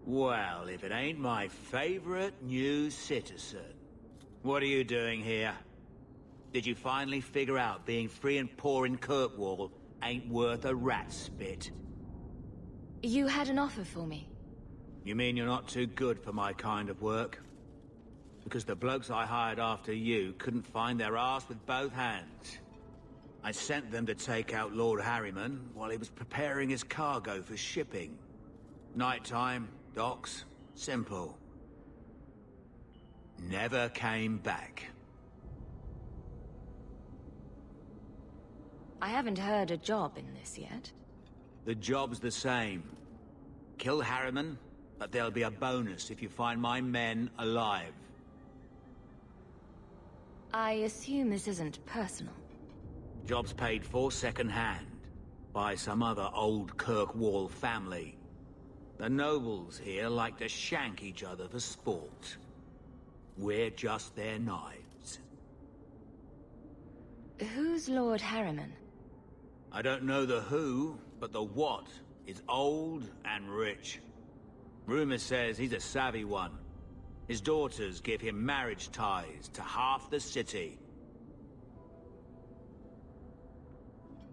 Well, if it ain't my favorite new citizen. What are you doing here? Did you finally figure out being free and poor in Kirkwall ain't worth a rat's spit? You had an offer for me. You mean you're not too good for my kind of work? Because the blokes I hired after you couldn't find their arse with both hands. I sent them to take out Lord Harriman while he was preparing his cargo for shipping. Nighttime, docks, simple. Never came back. I haven't heard a job in this yet. The job's the same. Kill Harriman, but there'll be a bonus if you find my men alive. I assume this isn't personal. Job's paid for second-hand, by some other old Kirkwall family. The nobles here like to shank each other for sport. We're just their knives. Who's Lord Harriman? I don't know the who, but the what is old and rich. Rumor says he's a savvy one. His daughters give him marriage ties to half the city.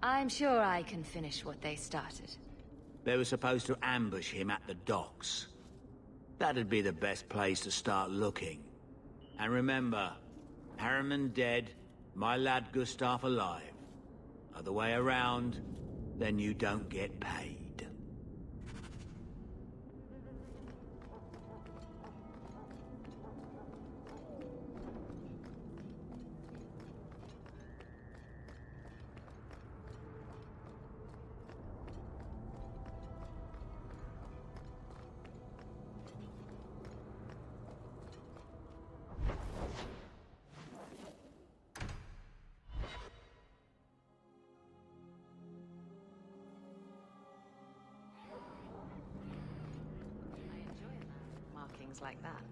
I'm sure I can finish what they started. They were supposed to ambush him at the docks. That'd be the best place to start looking. And remember, Harriman dead, my lad Gustav alive. Other way around, then you don't get paid. Markings like that.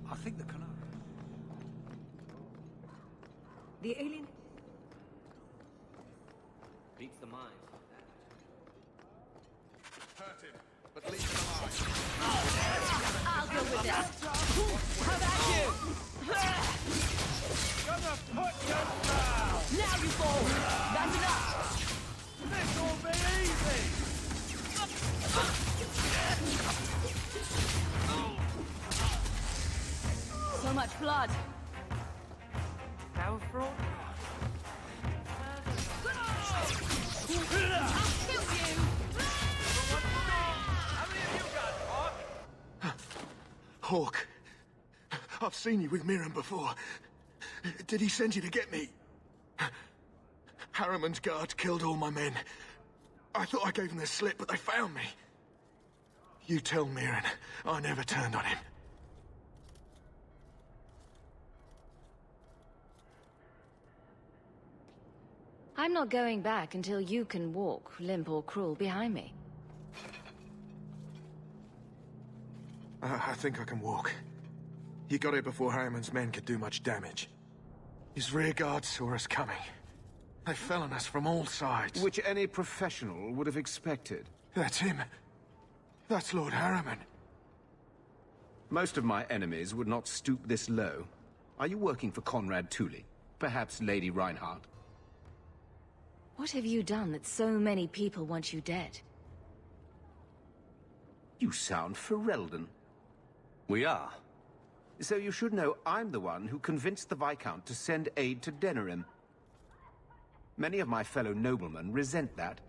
I think the canal. The alien beats the mind. Hurt him, but leave him alive. I'll go with this. How about you? Gonna put you down! Now you fall! That's enough! This'll be easy! So much blood. Power fraud? I'll kill you! How many of you got, Hawk, I've seen you with Mirren before. Did he send you to get me? Harriman's guards killed all my men. I thought I gave them the slip, but they found me. You tell Mirren I never turned on him. I'm not going back until you can walk, limp or cruel, behind me. I think I can walk. He got here before Harriman's men could do much damage. His rear guard saw us coming. They fell on us from all sides. Which any professional would have expected. That's him. That's Lord Harriman. Most of my enemies would not stoop this low. Are you working for Conrad Thule? Perhaps Lady Reinhardt? What have you done that so many people want you dead? You sound Ferelden. We are. So you should know I'm the one who convinced the Viscount to send aid to Denerim. Many of my fellow noblemen resent that.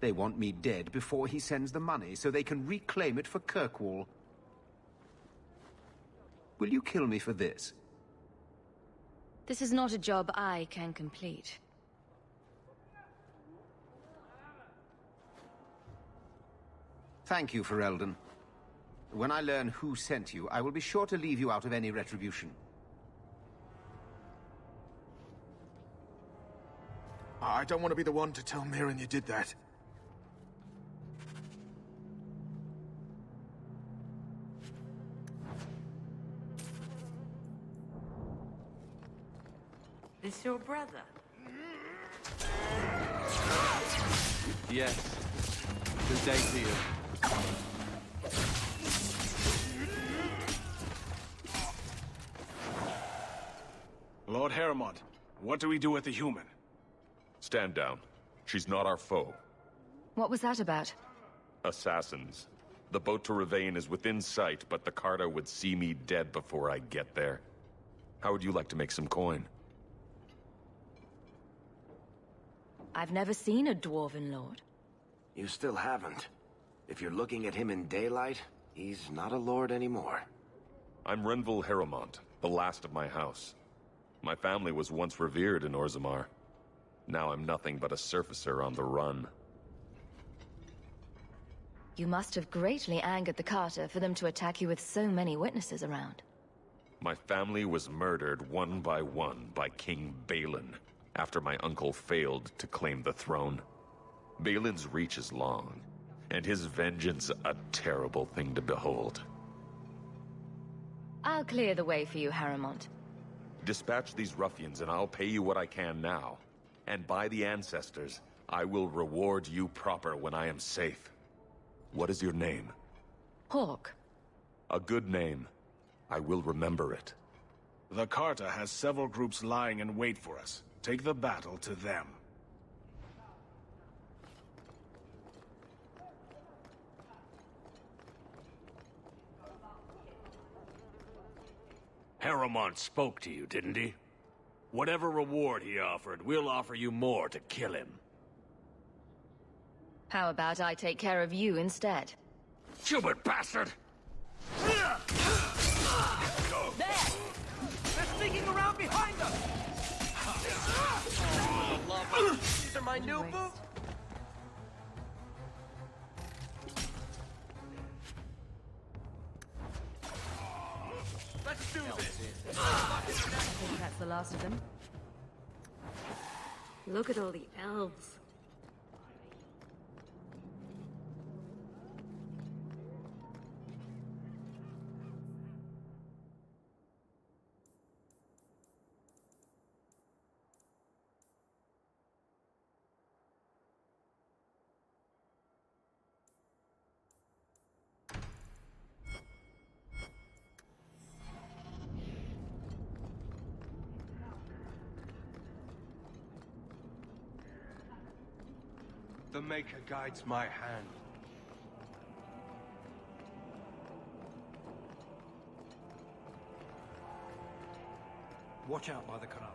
They want me dead before he sends the money, so they can reclaim it for Kirkwall. Will you kill me for this? This is not a job I can complete. Thank you, Ferelden. When I learn who sent you, I will be sure to leave you out of any retribution. I don't want to be the one to tell Mirren you did that. This your brother? Yes. Good day to you. Lord Harrimont, what do we do with the human? Stand down. She's not our foe. What was that about? Assassins. The boat to Ravane is within sight, but the Carter would see me dead before I get there. How would you like to make some coin? I've never seen a Dwarven Lord. You still haven't. If you're looking at him in daylight, he's not a lord anymore. I'm Renville Harrimont, the last of my house. My family was once revered in Orzammar. Now I'm nothing but a surfacer on the run. You must have greatly angered the Carter for them to attack you with so many witnesses around. My family was murdered one by King Balin, after my uncle failed to claim the throne. Balin's reach is long, and his vengeance a terrible thing to behold. I'll clear the way for you, Harrimont. Dispatch these ruffians and I'll pay you what I can now. And by the ancestors, I will reward you proper when I am safe. What is your name? Hawk. A good name. I will remember it. The Carter has several groups lying in wait for us. Take the battle to them. Harrimont spoke to you, didn't he? Whatever reward he offered, we'll offer you more to kill him. How about I take care of you instead? Stupid bastard! There! They're sneaking around behind us! These are my new boots! Let's do this! I think that's the last of them. Look at all the elves. The Maker guides my hand. Watch out by the canal.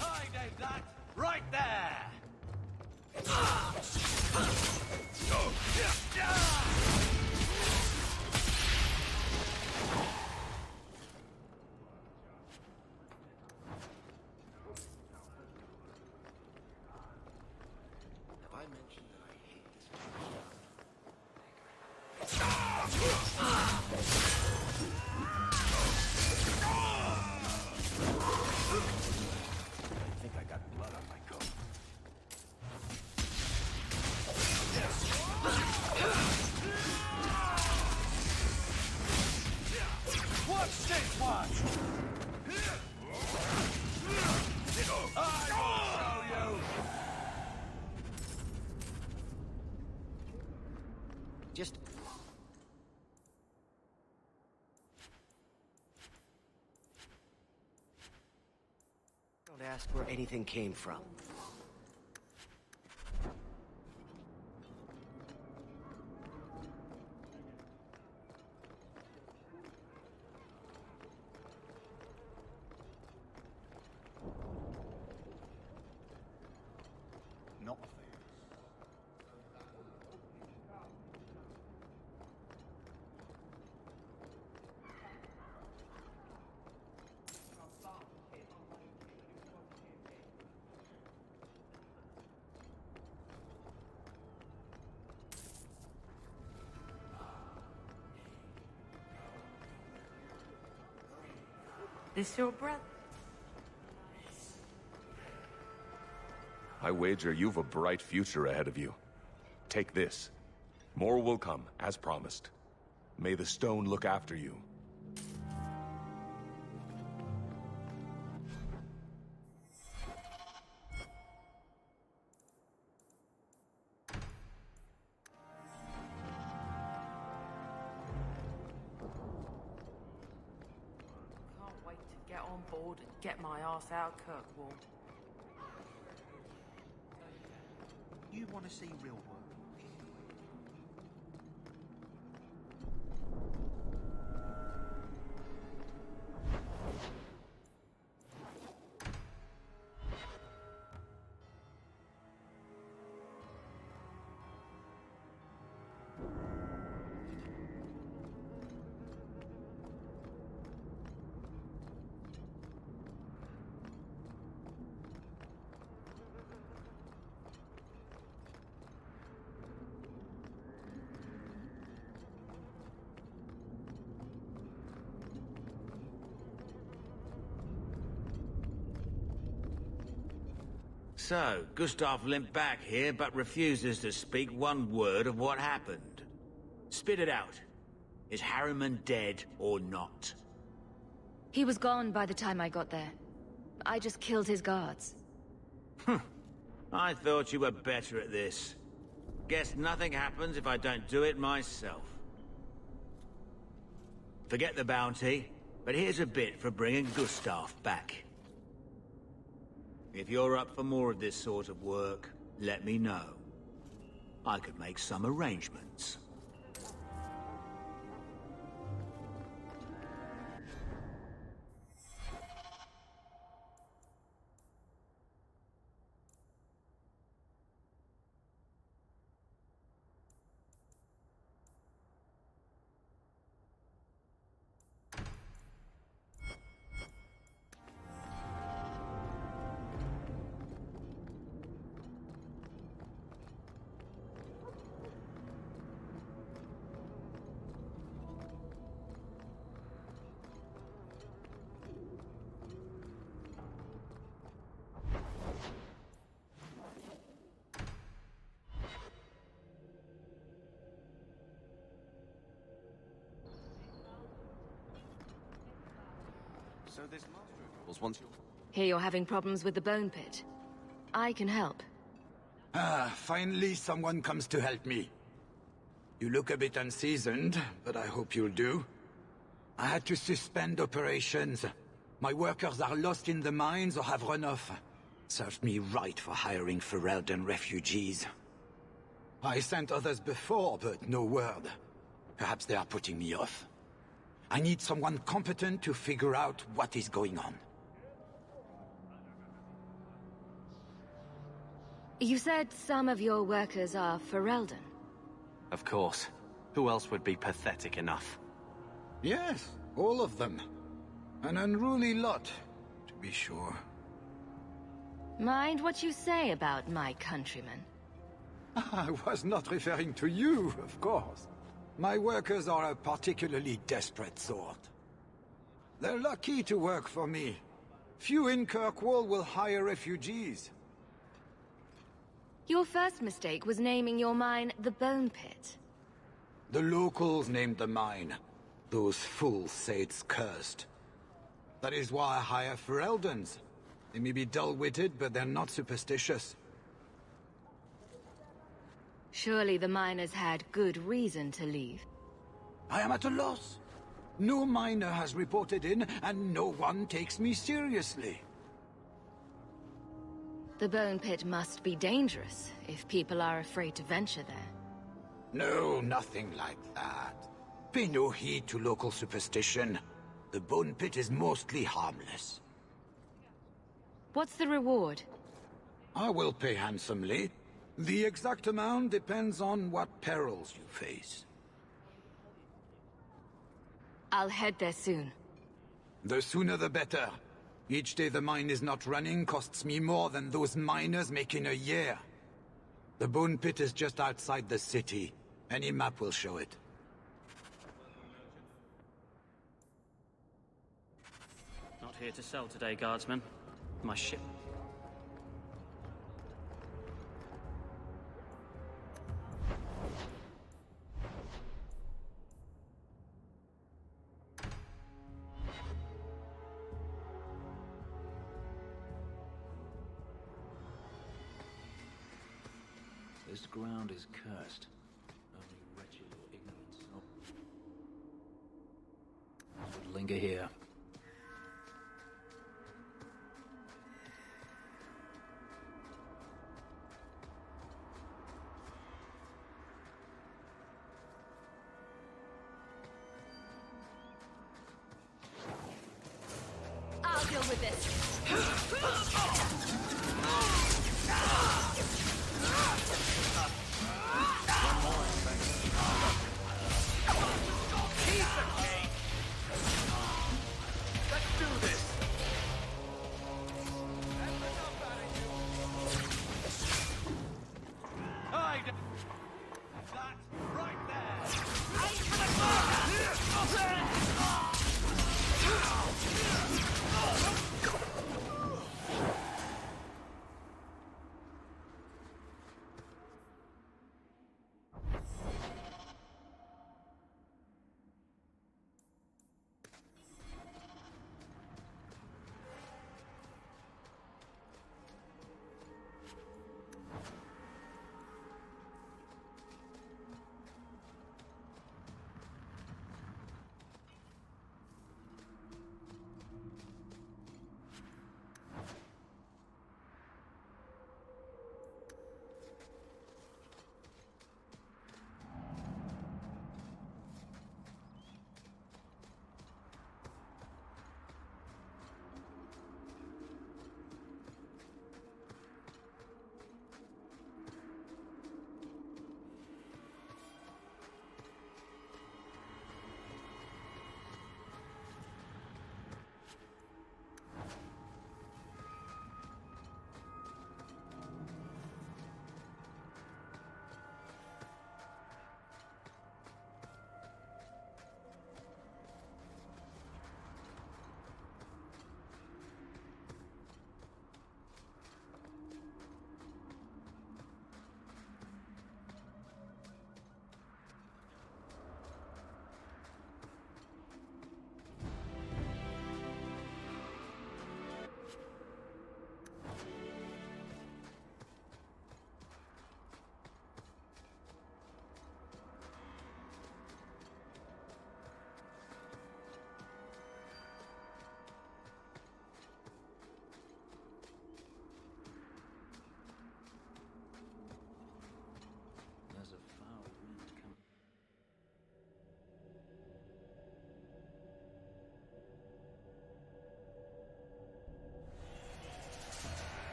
I named that right there! Have I mentioned that I hate I think I got blood on my coat. Watch this one! I will show you! Just... don't ask where anything came from. Not This your brother? I wager you've a bright future ahead of you. Take this. More will come, as promised. May the stone look after you. Can't wait to get on board and get my ass out Kirkwall. You want to see real work? So, Gustav limped back here, but refuses to speak one word of what happened. Spit it out. Is Harriman dead or not? He was gone by the time I got there. I just killed his guards. I thought you were better at this. Guess nothing happens if I don't do it myself. Forget the bounty, but here's a bit for bringing Gustav back. If you're up for more of this sort of work, let me know. I could make some arrangements. So this master was once your... Hear you're having problems with the bone pit. I can help. Finally someone comes to help me. You look a bit unseasoned, but I hope you'll do. I had to suspend operations. My workers are lost in the mines or have run off. Served me right for hiring Ferelden refugees. I sent others before, but no word. Perhaps they are putting me off. I need someone competent to figure out what is going on. You said some of your workers are Ferelden. Of course. Who else would be pathetic enough? Yes, all of them. An unruly lot, to be sure. Mind what you say about my countrymen. I was not referring to you, of course. My workers are a particularly desperate sort. They're lucky to work for me. Few in Kirkwall will hire refugees. Your first mistake was naming your mine the Bone Pit. The locals named the mine. Those fools say it's cursed. That is why I hire Fereldens. They may be dull-witted, but they're not superstitious. Surely the miners had good reason to leave. I am at a loss. No miner has reported in, and no one takes me seriously. The Bone Pit must be dangerous, if people are afraid to venture there. No, nothing like that. Pay no heed to local superstition. The Bone Pit is mostly harmless. What's the reward? I will pay handsomely. The exact amount depends on what perils you face. I'll head there soon. The sooner the better. Each day the mine is not running costs me more than those miners make in a year. The Bone Pit is just outside the city. Any map will show it. Not here to sell today, guardsman. My ship. This ground is cursed. Only wretched or ignorant would linger here. I'll deal with this.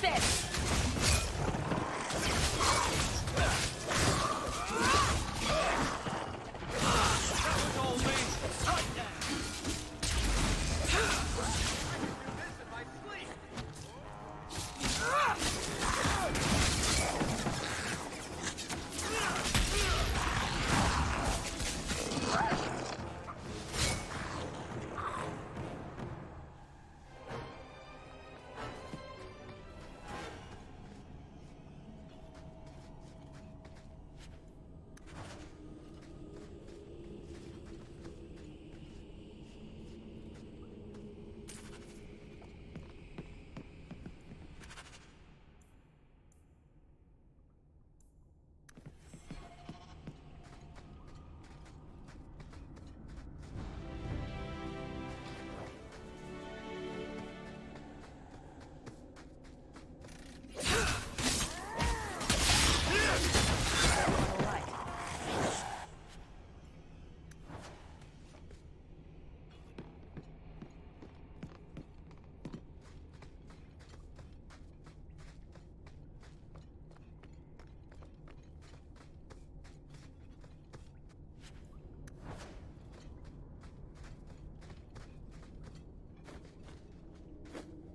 this!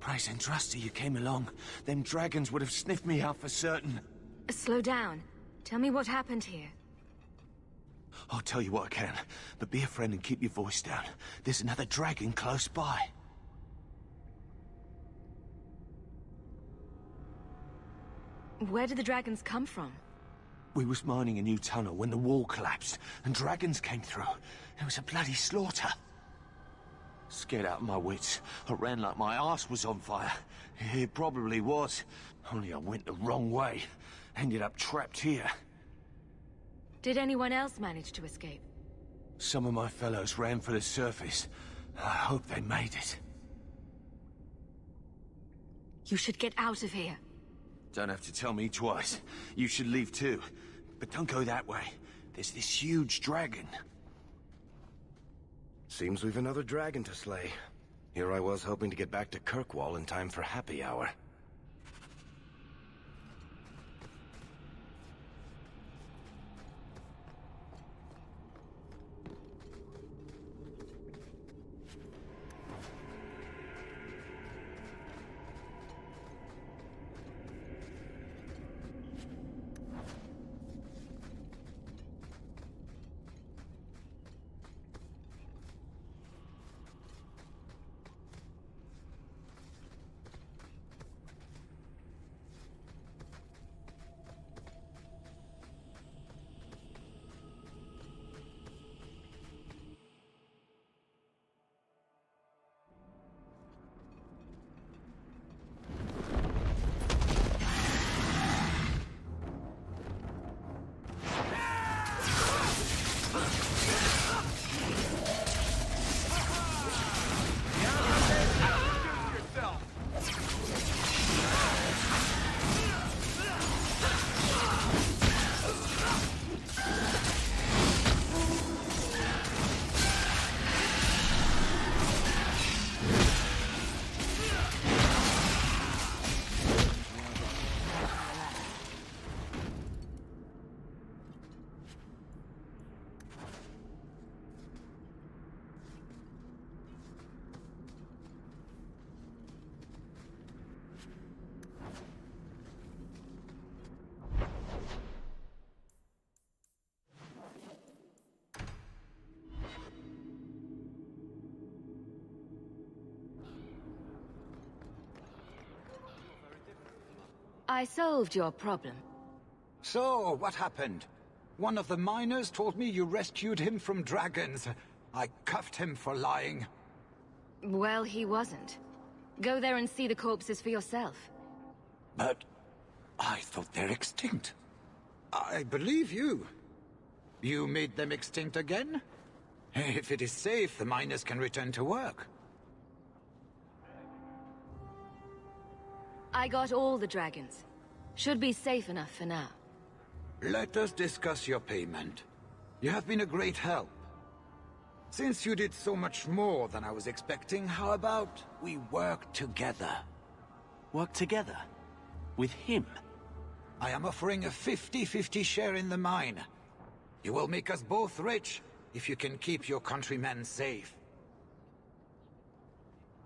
Price and Trusty, you came along. Them dragons would have sniffed me out for certain. Slow down. Tell me what happened here. I'll tell you what I can, but be a friend and keep your voice down. There's another dragon close by. Where did the dragons come from? We was mining a new tunnel when the wall collapsed, and dragons came through. It was a bloody slaughter. Scared out of my wits, I ran like my arse was on fire. It probably was, only I went the wrong way. Ended up trapped here. Did anyone else manage to escape? Some of my fellows ran for the surface. I hope they made it. You should get out of here. Don't have to tell me twice. You should leave too. But don't go that way. There's this huge dragon. Seems we've another dragon to slay. Here I was hoping to get back to Kirkwall in time for happy hour. I solved your problem. So, what happened? One of the miners told me you rescued him from dragons. I cuffed him for lying. Well, he wasn't. Go there and see the corpses for yourself. But I thought they're extinct. I believe you. You made them extinct again? If it is safe, the miners can return to work. I got all the dragons. Should be safe enough for now. Let us discuss your payment. You have been a great help. Since you did so much more than I was expecting, how about we work together? Work together? With him? I am offering a 50-50 share in the mine. You will make us both rich if you can keep your countrymen safe.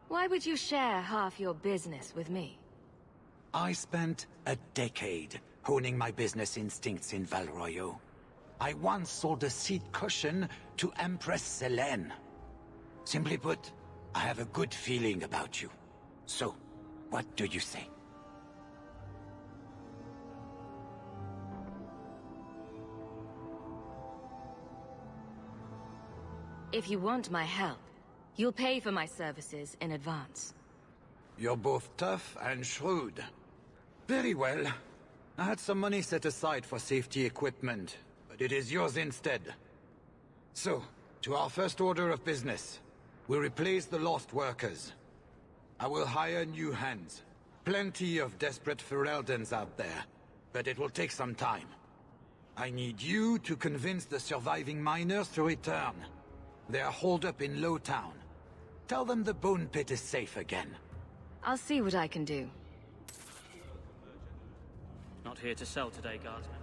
Why would you share half your business with me? I spent a decade honing my business instincts in Val Royeaux. I once sold a seat cushion to Empress Selene. Simply put, I have a good feeling about you. So, what do you say? If you want my help, you'll pay for my services in advance. You're both tough and shrewd. Very well. I had some money set aside for safety equipment, but it is yours instead. So, to our first order of business. We replace the lost workers. I will hire new hands. Plenty of desperate Ferelden's out there, but it will take some time. I need you to convince the surviving miners to return. They are holed up in Lowtown. Tell them the Bone Pit is safe again. I'll see what I can do. Not here to sell today, Guardsman.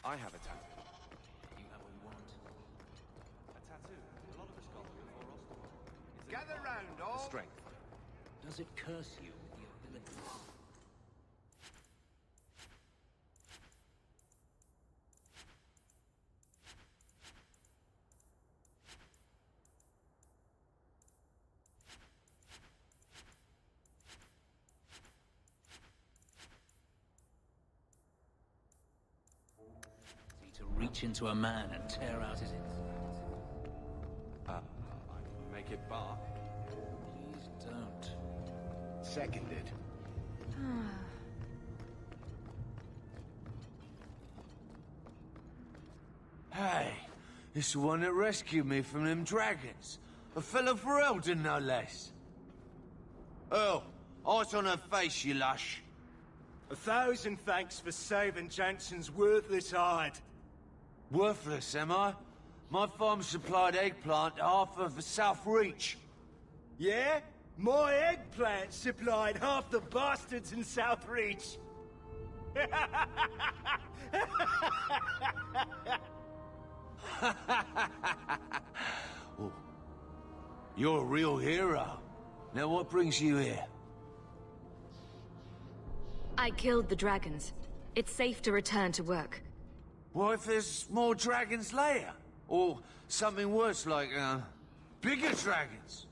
I have a tattoo. You have what you want. A tattoo. A lot of us got them before us. Gather round, all. Strength. Does it curse you with the ability? To reach into a man and tear out his insides. I can make it bark. Please don't. Seconded. Hey, it's the one that rescued me from them dragons. A fellow Ferelden, no less. Oh, eyes on her face, you lush. 1,000 thanks for saving Jansen's worthless hide. Worthless, am I? My farm supplied eggplant to half of the South Reach. Yeah? My eggplant supplied half the bastards in South Reach. Oh, you're a real hero. Now what brings you here? I killed the dragons. It's safe to return to work. What if there's more dragons later? Or something worse like, bigger dragons?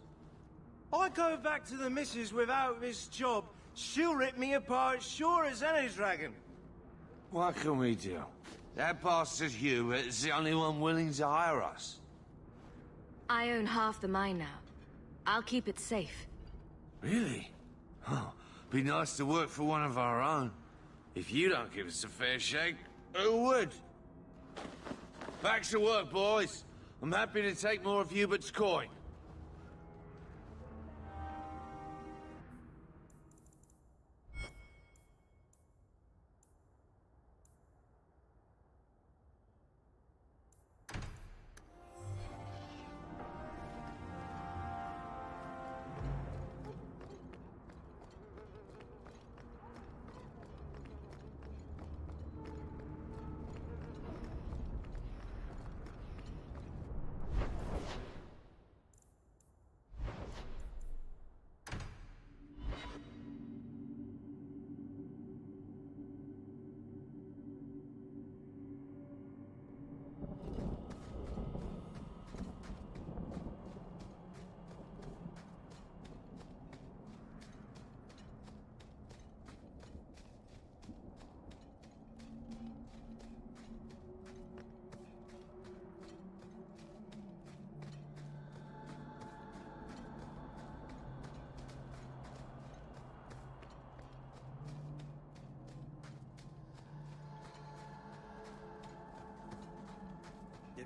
I go back to the missus without this job. She'll rip me apart sure as any dragon. What can we do? That bastard Hugh is the only one willing to hire us. I own half the mine now. I'll keep it safe. Really? Oh, be nice to work for one of our own. If you don't give us a fair shake, who would? Back to work, boys. I'm happy to take more of Hubert's coin.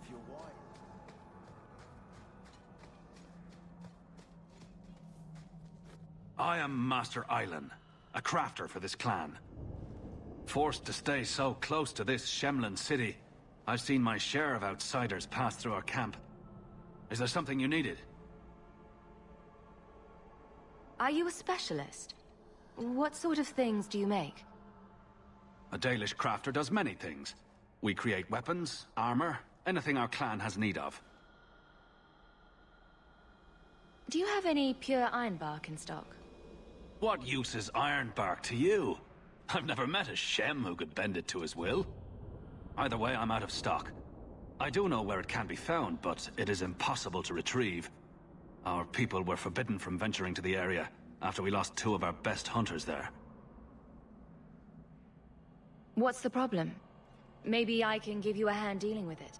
if you're wise. I am Master Island, a crafter for this clan. Forced to stay so close to this Shemlin city, I've seen my share of outsiders pass through our camp. Is there something you needed? Are you a specialist? What sort of things do you make? A Dalish crafter does many things. We create weapons, armor, anything our clan has need of. Do you have any pure ironbark in stock? What use is ironbark to you? I've never met a Shem who could bend it to his will. Either way, I'm out of stock. I do know where it can be found, but it is impossible to retrieve. Our people were forbidden from venturing to the area after we lost 2 of our best hunters there. What's the problem? Maybe I can give you a hand dealing with it.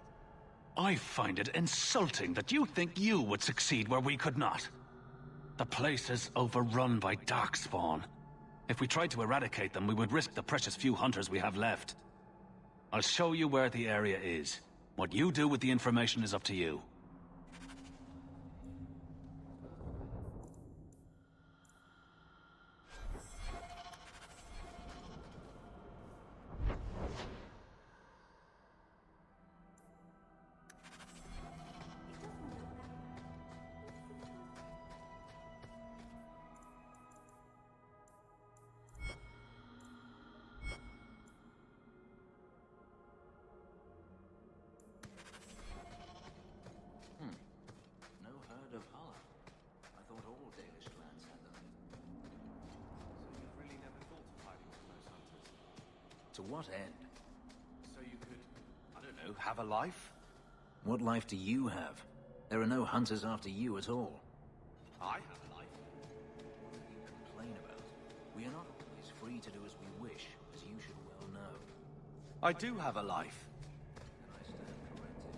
I find it insulting that you think you would succeed where we could not. The place is overrun by darkspawn. If we tried to eradicate them, we would risk the precious few hunters we have left. I'll show you where the area is. What you do with the information is up to you. No herd of Hala. I thought all Dalish clans had them. So you've really never thought of hiding from those hunters? To what end? So you could, I don't know, have a life? What life do you have? There are no hunters after you at all. I have a life. What do you complain about? We are not always free to do as we wish, as you should well know. I do have a life. And I stand corrected.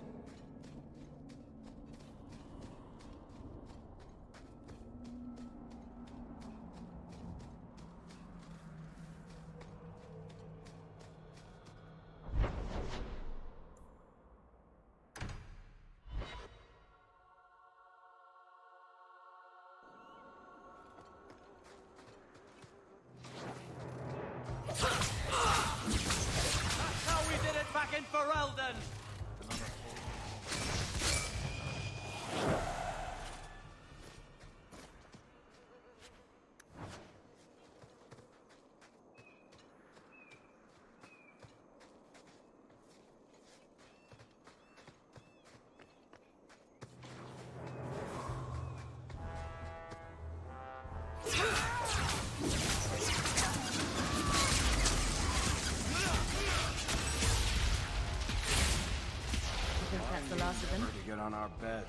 That's how we did it back in Ferelden! I think that's the last of them. To get on our bed.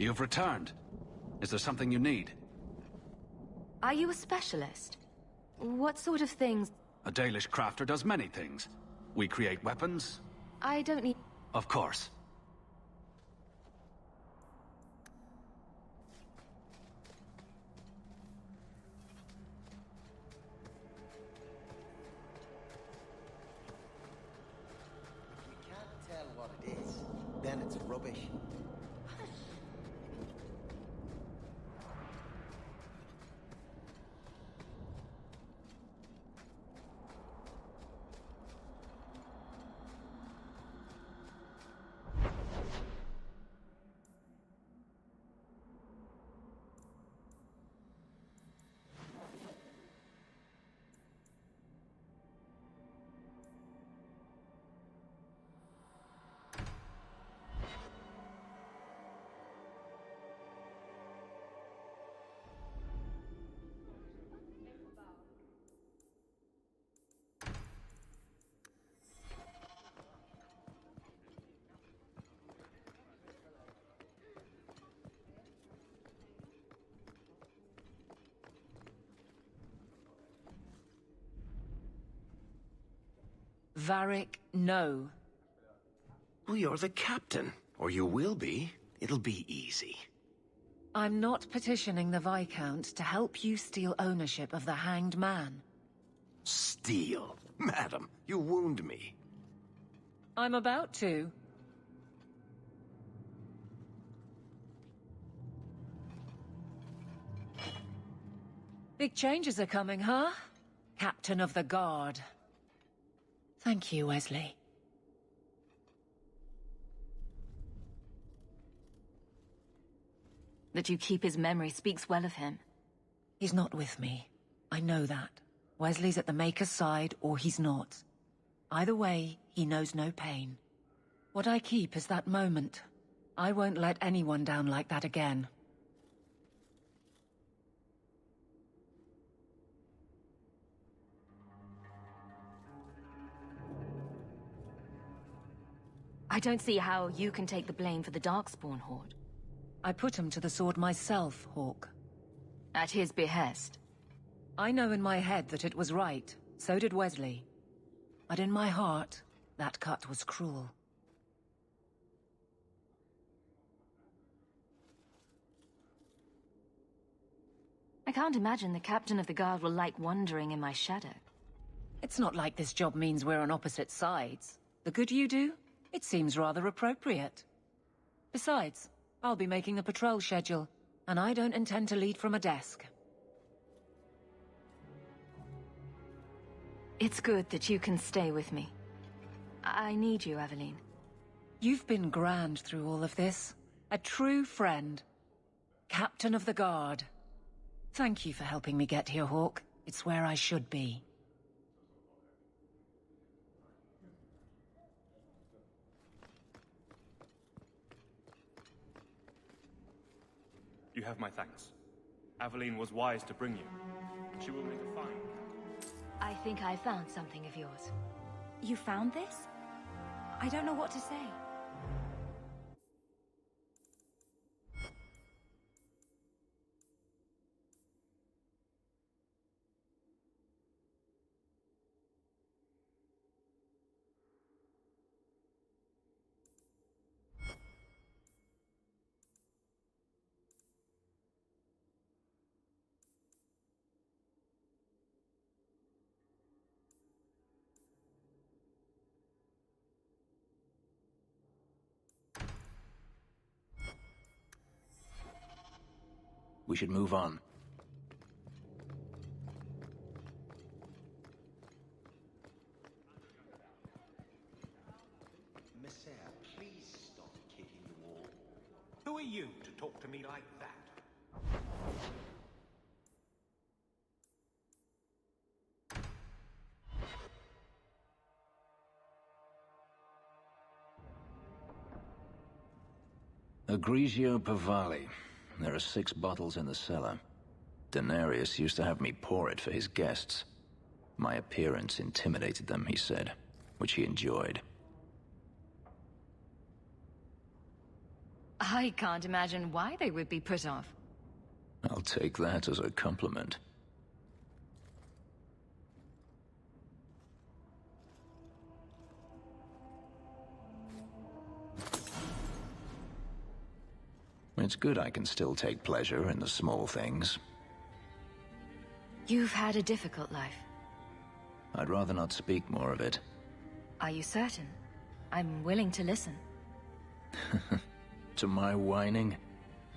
You've returned. Is there something you need? Are you a specialist? What sort of things? A Dalish crafter does many things. We create weapons. I don't need... Of course. We can't tell what it is. Then it's rubbish. Varric, no. Well, you're the captain. Or you will be. It'll be easy. I'm not petitioning the Viscount to help you steal ownership of the Hanged Man. Steal? Madam, you wound me. I'm about to. Big changes are coming, huh? Captain of the Guard. Thank you, Wesley. That you keep his memory speaks well of him. He's not with me. I know that. Wesley's at the Maker's side, or he's not. Either way, he knows no pain. What I keep is that moment. I won't let anyone down like that again. I don't see how you can take the blame for the Darkspawn Horde. I put him to the sword myself, Hawk. At his behest. I know in my head that it was right. So did Wesley. But in my heart, that cut was cruel. I can't imagine the Captain of the Guard will like wandering in my shadow. It's not like this job means we're on opposite sides. The good you do? It seems rather appropriate. Besides, I'll be making the patrol schedule, and I don't intend to lead from a desk. It's good that you can stay with me. I need you, Aveline. You've been grand through all of this. A true friend. Captain of the Guard. Thank you for helping me get here, Hawk. It's where I should be. You have my thanks. Aveline was wise to bring you. She will make a fine. I think I found something of yours. You found this? I don't know what to say. We should move on. Messiah, please stop kicking the wall. Who are you to talk to me like that? Egregio Pavali. There are 6 bottles in the cellar. Denarius used to have me pour it for his guests. My appearance intimidated them, he said, which he enjoyed. I can't imagine why they would be put off. I'll take that as a compliment. It's good I can still take pleasure in the small things. You've had a difficult life. I'd rather not speak more of it. Are you certain? I'm willing to listen. To my whining?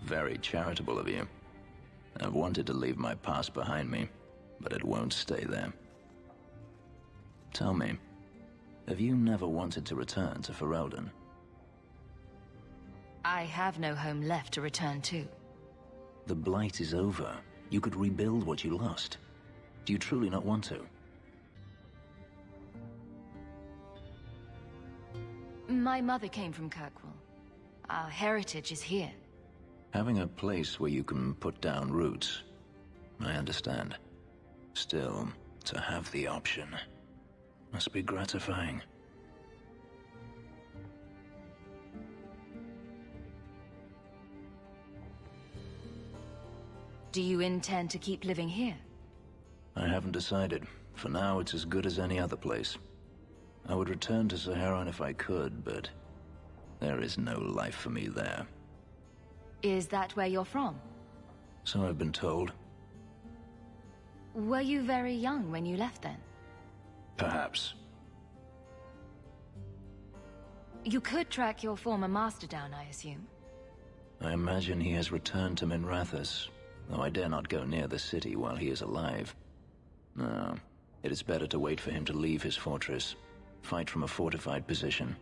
Very charitable of you. I've wanted to leave my past behind me, but it won't stay there. Tell me, have you never wanted to return to Ferelden? I have no home left to return to. The Blight is over. You could rebuild what you lost. Do you truly not want to? My mother came from Kirkwall. Our heritage is here. Having a place where you can put down roots, I understand. Still, to have the option must be gratifying. Do you intend to keep living here? I haven't decided. For now, it's as good as any other place. I would return to Saharan if I could, but there is no life for me there. Is that where you're from? So I've been told. Were you very young when you left then? Perhaps. You could track your former master down, I assume. I imagine he has returned to Minrathous, though I dare not go near the city while he is alive. No, it is better to wait for him to leave his fortress, fight from a fortified position.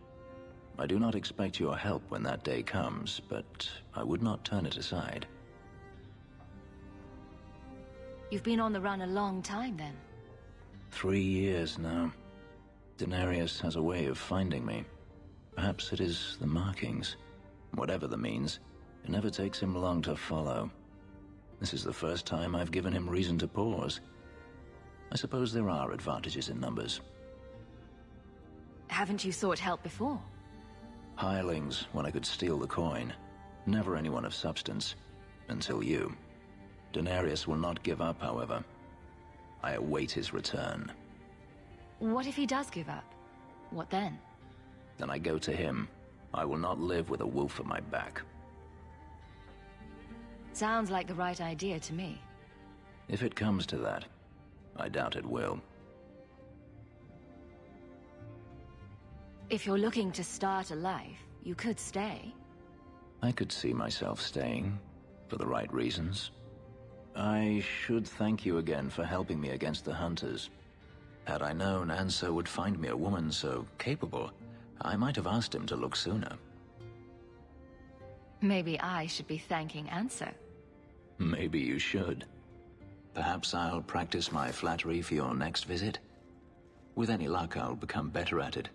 I do not expect your help when that day comes, but I would not turn it aside. You've been on the run a long time, then. 3 years now. Denarius has a way of finding me. Perhaps it is the markings. Whatever the means, it never takes him long to follow. This is the first time I've given him reason to pause. I suppose there are advantages in numbers. Haven't you sought help before? Hirelings, when I could steal the coin. Never anyone of substance. Until you. Denarius will not give up, however. I await his return. What if he does give up? What then? Then I go to him. I will not live with a wolf at my back. Sounds like the right idea to me. If it comes to that, I doubt it will. If you're looking to start a life, you could stay. I could see myself staying, for the right reasons. I should thank you again for helping me against the hunters. Had I known Anso would find me a woman so capable, I might have asked him to look sooner. Maybe I should be thanking Anso. Maybe you should. Perhaps I'll practice my flattery for your next visit. With any luck, I'll become better at it.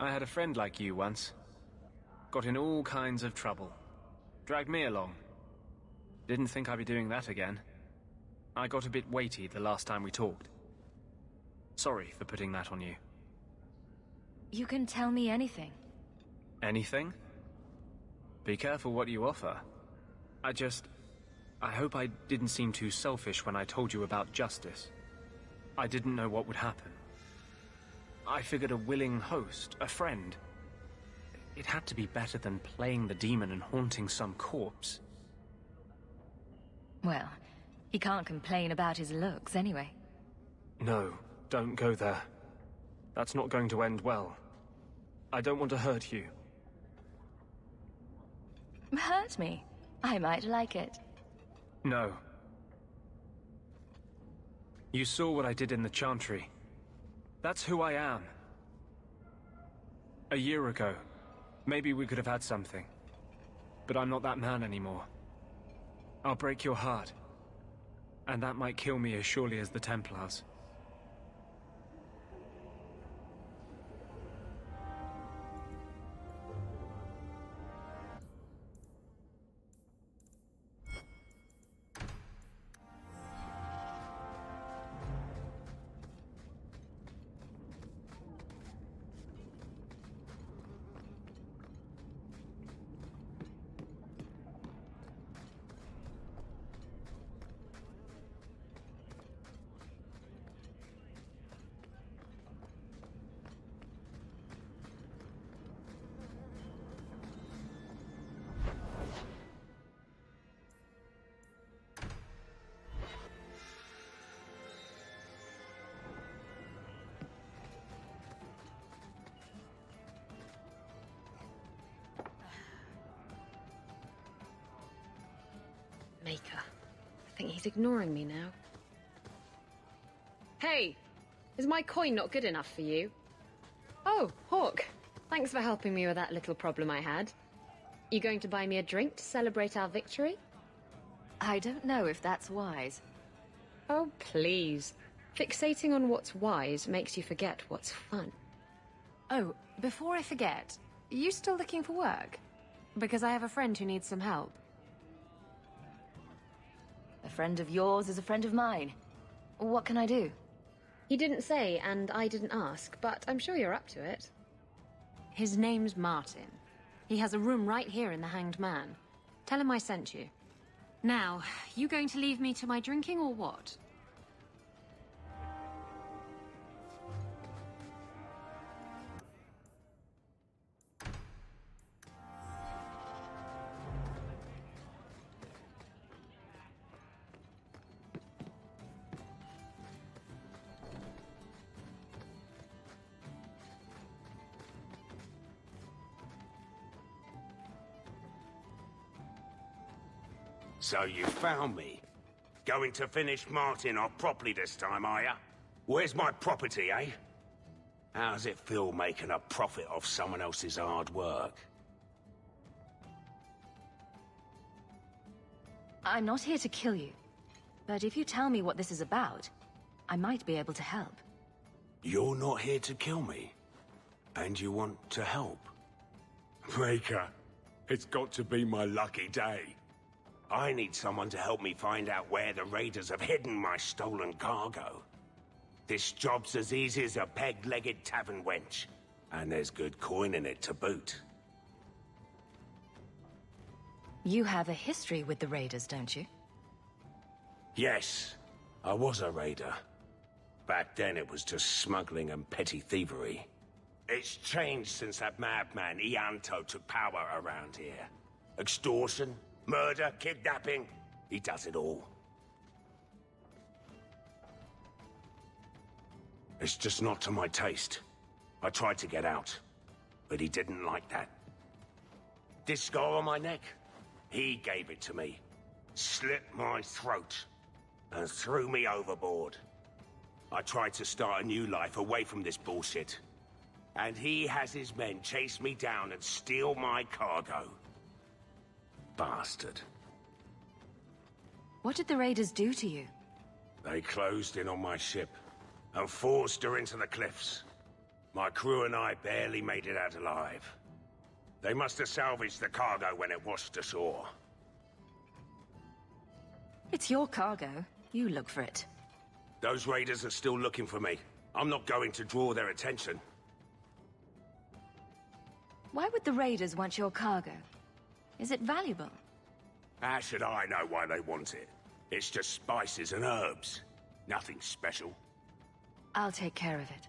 I had a friend like you once. Got in all kinds of trouble. Dragged me along. Didn't think I'd be doing that again. I got a bit weighty the last time we talked. Sorry for putting that on you. You can tell me anything. Anything? Be careful what you offer. I hope I didn't seem too selfish when I told you about justice. I didn't know what would happen. I figured a willing host, a friend. It had to be better than playing the demon and haunting some corpse. Well, he can't complain about his looks anyway. No, don't go there. That's not going to end well. I don't want to hurt you. Hurt me? I might like it. No. You saw what I did in the Chantry. That's who I am. A year ago, maybe we could have had something. But I'm not that man anymore. I'll break your heart. And that might kill me as surely as the Templars. Maker. I think he's ignoring me now. Hey! Is my coin not good enough for you? Oh, Hawk. Thanks for helping me with that little problem I had. You going to buy me a drink to celebrate our victory? I don't know if that's wise. Oh, please. Fixating on what's wise makes you forget what's fun. Oh, before I forget, are you still looking for work? Because I have a friend who needs some help. A friend of yours is a friend of mine. What can I do? He didn't say, and I didn't ask, but I'm sure you're up to it. His name's Martin. He has a room right here in the Hanged Man. Tell him I sent you. Now, you going to leave me to my drinking or what? So you found me. Going to finish Martin off properly this time, are ya? Where's my property, eh? How's it feel making a profit off someone else's hard work? I'm not here to kill you. But if you tell me what this is about, I might be able to help. You're not here to kill me. And you want to help? Maker, it's got to be my lucky day. I need someone to help me find out where the raiders have hidden my stolen cargo. This job's as easy as a peg-legged tavern wench. And there's good coin in it to boot. You have a history with the raiders, don't you? Yes, I was a raider. Back then it was just smuggling and petty thievery. It's changed since that madman Ianto took power around here. Extortion, murder, kidnapping, he does it all. It's just not to my taste. I tried to get out, but he didn't like that. This scar on my neck, he gave it to me, slit my throat, and threw me overboard. I tried to start a new life away from this bullshit. And he has his men chase me down and steal my cargo. Bastard. What did the raiders do to you? They closed in on my ship and forced her into the cliffs. My crew and I barely made it out alive. They must have salvaged the cargo when it washed ashore. It's your cargo. You look for it. Those raiders are still looking for me. I'm not going to draw their attention. Why would the raiders want your cargo? Is it valuable? How should I know why they want it? It's just spices and herbs. Nothing special. I'll take care of it.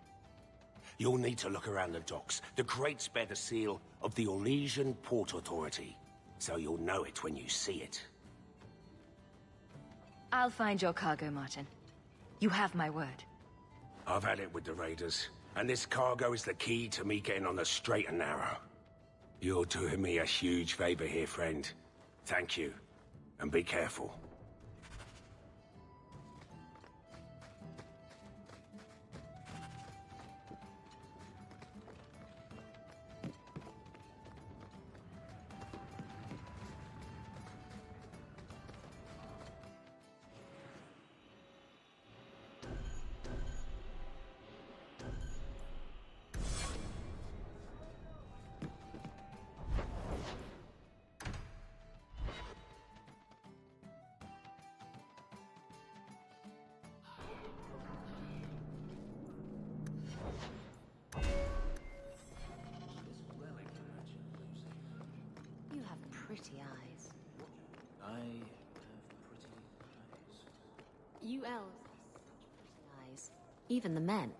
You'll need to look around the docks. The crates bear the seal of the Orlesian Port Authority, so you'll know it when you see it. I'll find your cargo, Martin. You have my word. I've had it with the raiders, and this cargo is the key to me getting on the straight and narrow. You're doing me a huge favor here, friend. Thank you, and be careful. You have pretty eyes. I have pretty eyes. You elves have pretty eyes. Even the men.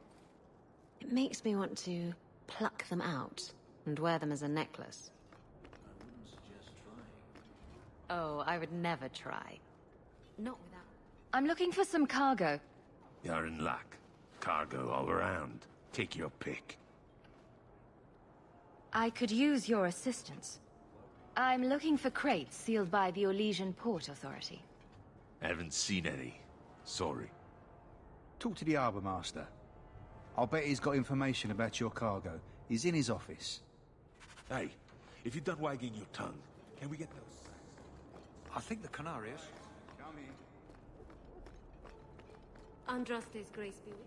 It makes me want to pluck them out and wear them as a necklace. I wouldn't suggest trying. Oh, I would never try. Not without... I'm looking for some cargo. You're in luck. Cargo all around. Take your pick. I could use your assistance. I'm looking for crates sealed by the Orlesian Port Authority. Haven't seen any. Sorry. Talk to the harbour master. I'll bet he's got information about your cargo. He's in his office. Hey, if you're done wagging your tongue, can we get those? I think the Canarias. Come in. Andraste's grace be with you.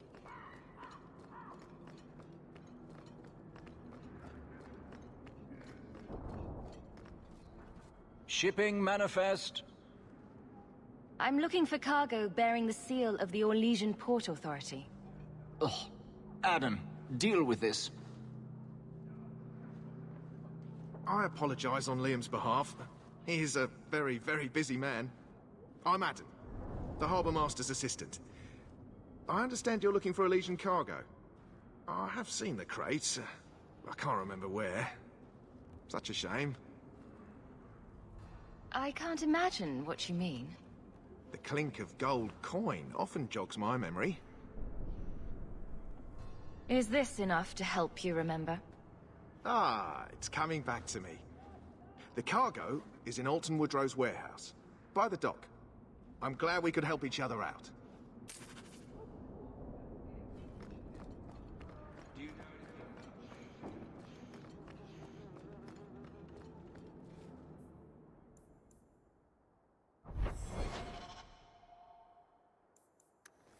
Shipping manifest. I'm looking for cargo bearing the seal of the Orlesian Port Authority. Ugh. Adam, deal with this. I apologize on Liam's behalf. He is a very, very busy man. I'm Adam, the Harbour Master's assistant. I understand you're looking for Orlesian cargo. I have seen the crates. I can't remember where. Such a shame. I can't imagine what you mean. The clink of gold coin often jogs my memory. Is this enough to help you remember? Ah, it's coming back to me. The cargo is in Alton Woodrow's warehouse, by the dock. I'm glad we could help each other out.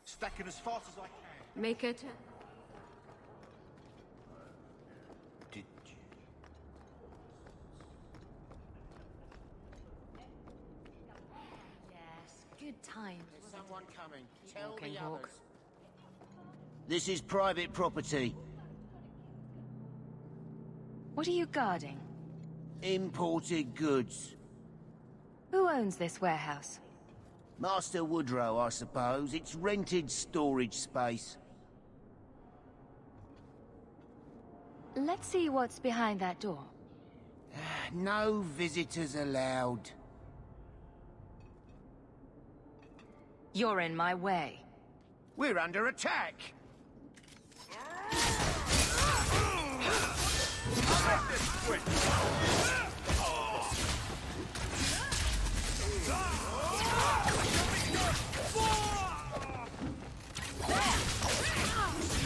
Stacking as fast as I can. Make it... Did you? Yes, good times. There's someone coming. Tell Walking the Hawk. others. This is private property. What are you guarding? Imported goods. Who owns this warehouse? Master Woodrow, I suppose. It's rented storage space. Let's see what's behind that door. No visitors allowed. You're in my way. We're under attack!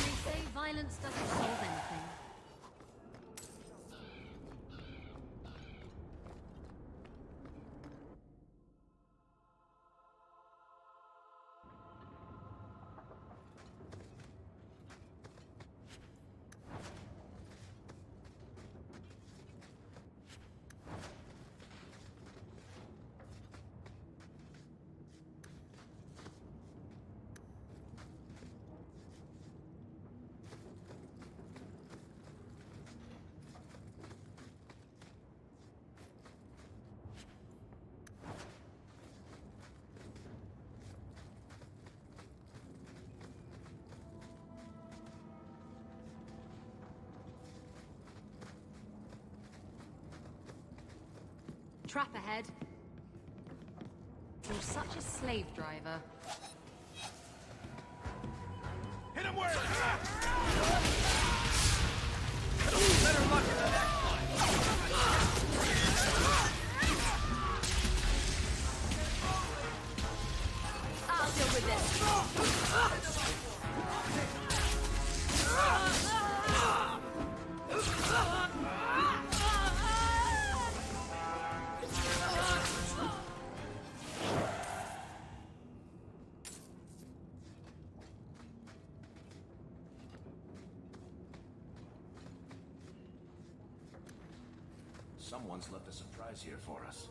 They say violence doesn't solve anything. Trap ahead. You're such a slave driver. Hit him where it's at! Better luck in the next one! I'll deal with this. Someone's left a surprise here for us.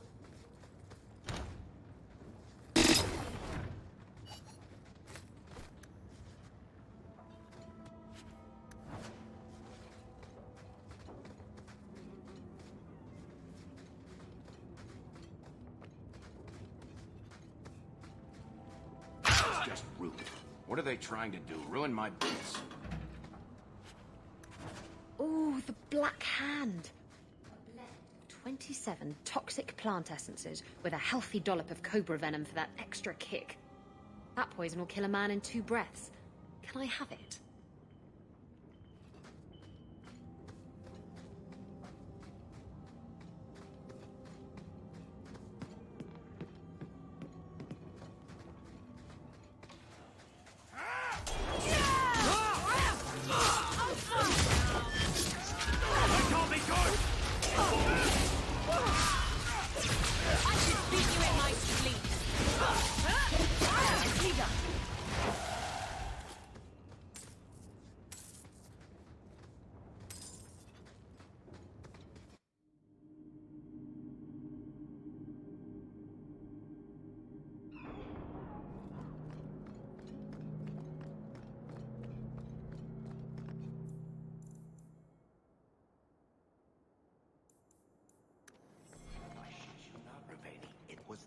It's just rude. What are they trying to do? Ruin my boots? Oh, the Black Hand. 27 toxic plant essences with a healthy dollop of cobra venom for that extra kick. That poison will kill a man in 2 breaths. Can I have it?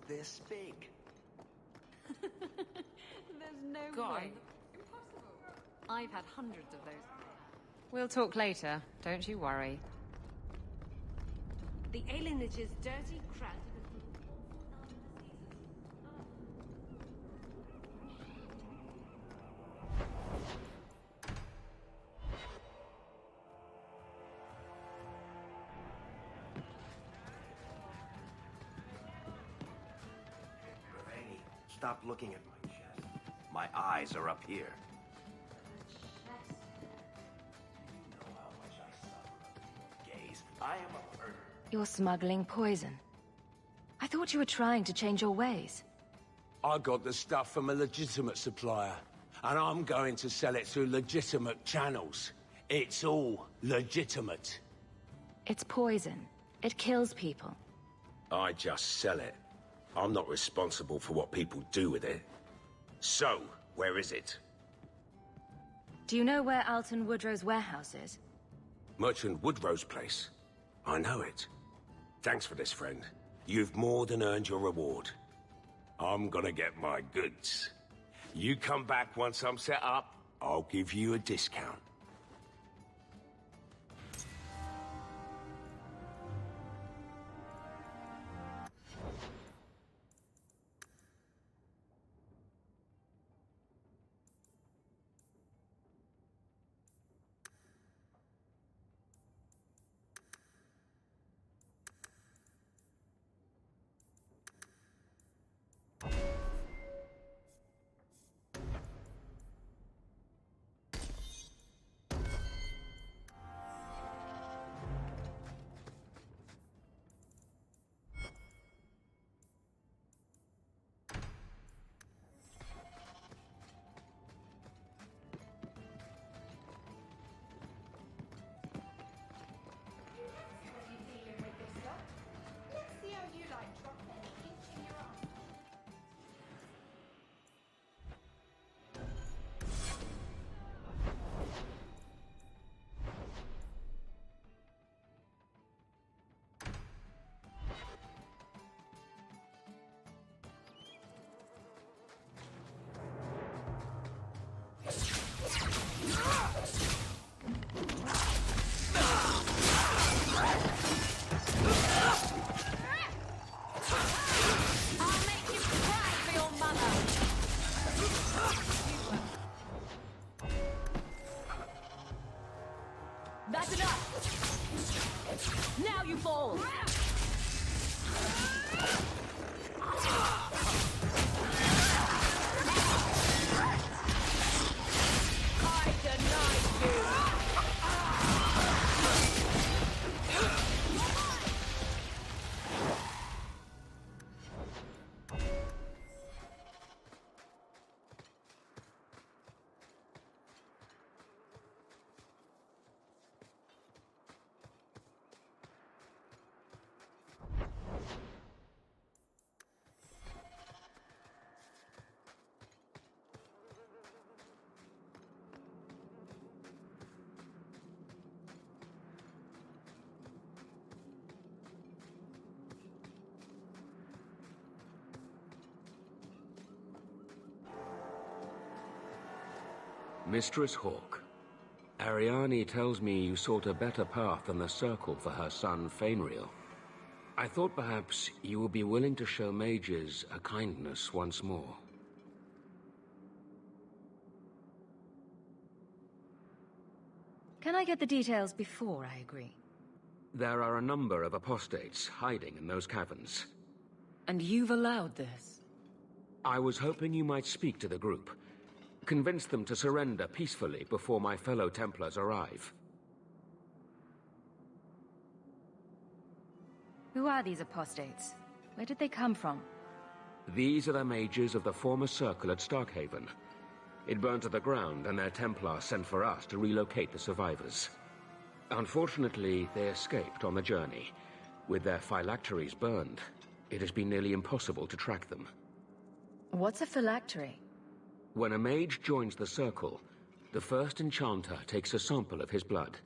This big. There's no God. way. Impossible. I've had hundreds of those. We'll talk later. Don't you worry. The alienage is dirty, crowded, Stop looking at my chest. My eyes are up here. You know how much I suffer under your gaze. I am a murderer. You're smuggling poison. I thought you were trying to change your ways. I got the stuff from a legitimate supplier, and I'm going to sell it through legitimate channels. It's all legitimate. It's poison. It kills people. I just sell it. I'm not responsible for what people do with it. So, where is it? Do you know where Alton Woodrow's warehouse is? Merchant Woodrow's place. I know it. Thanks for this, friend. You've more than earned your reward. I'm gonna get my goods. You come back once I'm set up, I'll give you a discount. fall! I deny you! Mistress Hawke, Ariane tells me you sought a better path than the Circle for her son, Fainriel. I thought perhaps you would be willing to show mages a kindness once more. Can I get the details before I agree? There are a number of apostates hiding in those caverns. And you've allowed this? I was hoping you might speak to the group. Convince them to surrender peacefully before my fellow Templars arrive. Who are these apostates? Where did they come from? These are the mages of the former Circle at Starkhaven. It burned to the ground, and their Templars sent for us to relocate the survivors. Unfortunately, they escaped on the journey. With their phylacteries burned, it has been nearly impossible to track them. What's a phylactery? When a mage joins the Circle, the first enchanter takes a sample of his blood.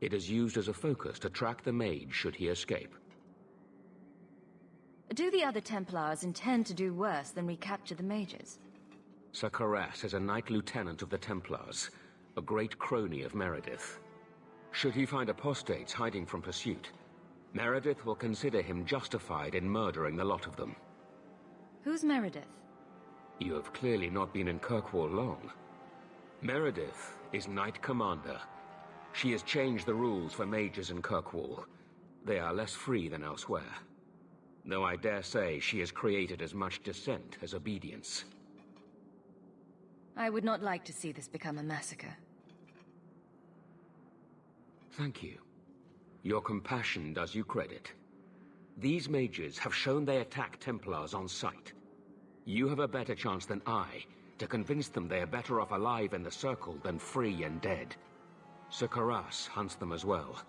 It is used as a focus to track the mage should he escape. Do the other Templars intend to do worse than recapture the mages? Sir Karas is a Knight Lieutenant of the Templars, a great crony of Meredith. Should he find apostates hiding from pursuit, Meredith will consider him justified in murdering the lot of them. Who's Meredith? You have clearly not been in Kirkwall long. Meredith is Knight Commander. She has changed the rules for mages in Kirkwall. They are less free than elsewhere. Though I dare say she has created as much dissent as obedience. I would not like to see this become a massacre. Thank you. Your compassion does you credit. These mages have shown they attack Templars on sight. You have a better chance than I to convince them they are better off alive in the Circle than free and dead. Sir Karas hunts them as well.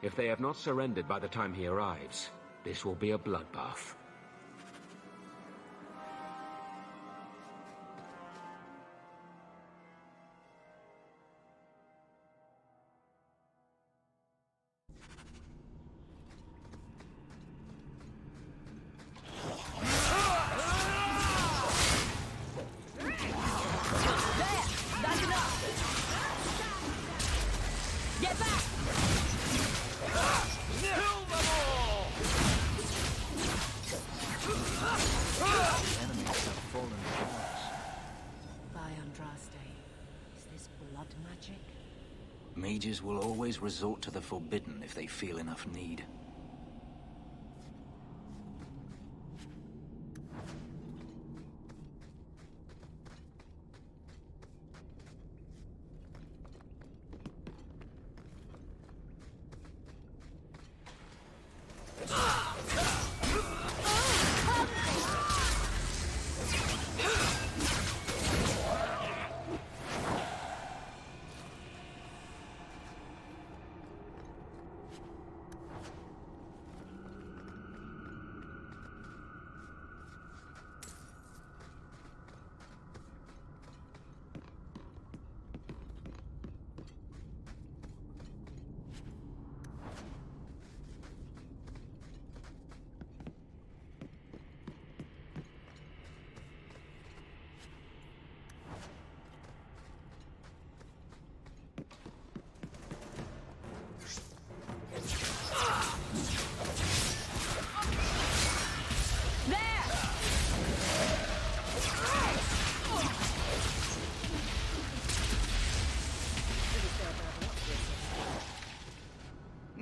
If they have not surrendered by the time he arrives, this will be a bloodbath. Mages will always resort to the forbidden if they feel enough need.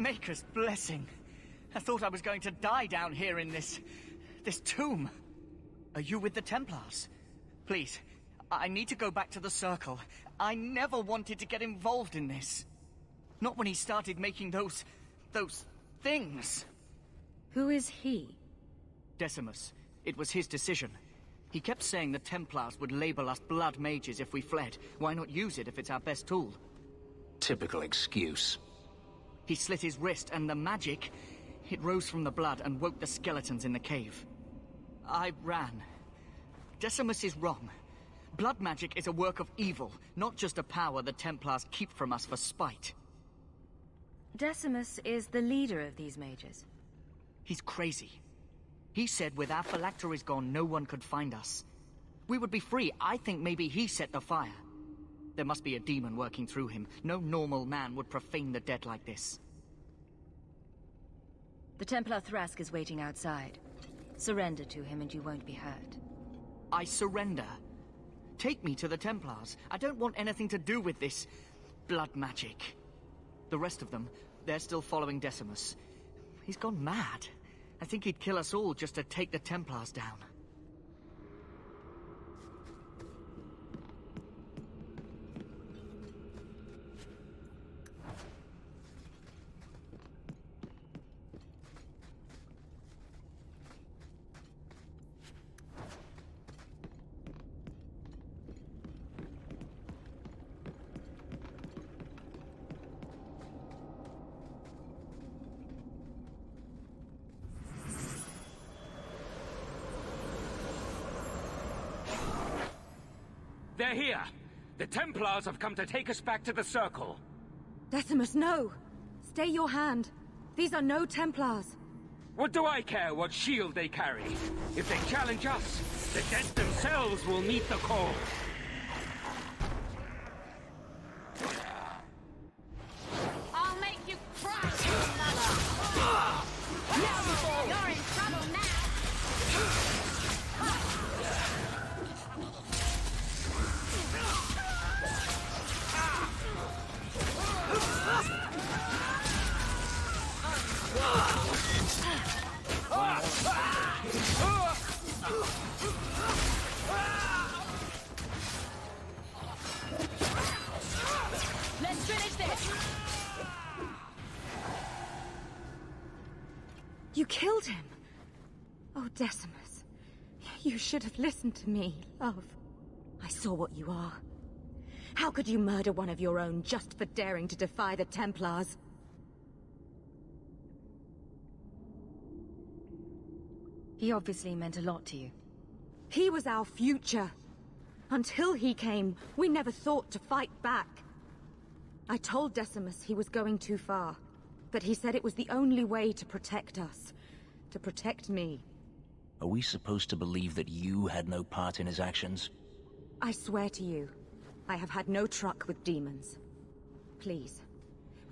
Maker's blessing. I thought I was going to die down here in this tomb. Are you with the Templars? Please, I need to go back to the Circle. I never wanted to get involved in this. Not when he started making those things. Who is he? Decimus. It was his decision. He kept saying the Templars would label us blood mages if we fled. Why not use it if it's our best tool? Typical excuse. He slit his wrist, and the magic... it rose from the blood and woke the skeletons in the cave. I ran. Decimus is wrong. Blood magic is a work of evil, not just a power the Templars keep from us for spite. Decimus is the leader of these mages. He's crazy. He said with our phylacteries gone, no one could find us. We would be free. I think maybe he set the fire. There must be a demon working through him. No normal man would profane the dead like this. The Templar Thrask is waiting outside. Surrender to him and you won't be hurt. I surrender. Take me to the Templars. I don't want anything to do with this blood magic. The rest of them, they're still following Decimus. He's gone mad. I think he'd kill us all just to take the Templars down. They're here! The Templars have come to take us back to the Circle. Decimus, no! Stay your hand. These are no Templars. What do I care what shield they carry? If they challenge us, the dead themselves will meet the call. I'll make you cry, you mother! No, you're in trouble now! Let's finish this! You killed him! Oh, Decimus. You should have listened to me, love. I saw what you are. How could you murder one of your own just for daring to defy the Templars? He obviously meant a lot to you. He was our future. Until he came, we never thought to fight back. I told Decimus he was going too far, but he said it was the only way to protect us. To protect me. Are we supposed to believe that you had no part in his actions? I swear to you, I have had no truck with demons. Please,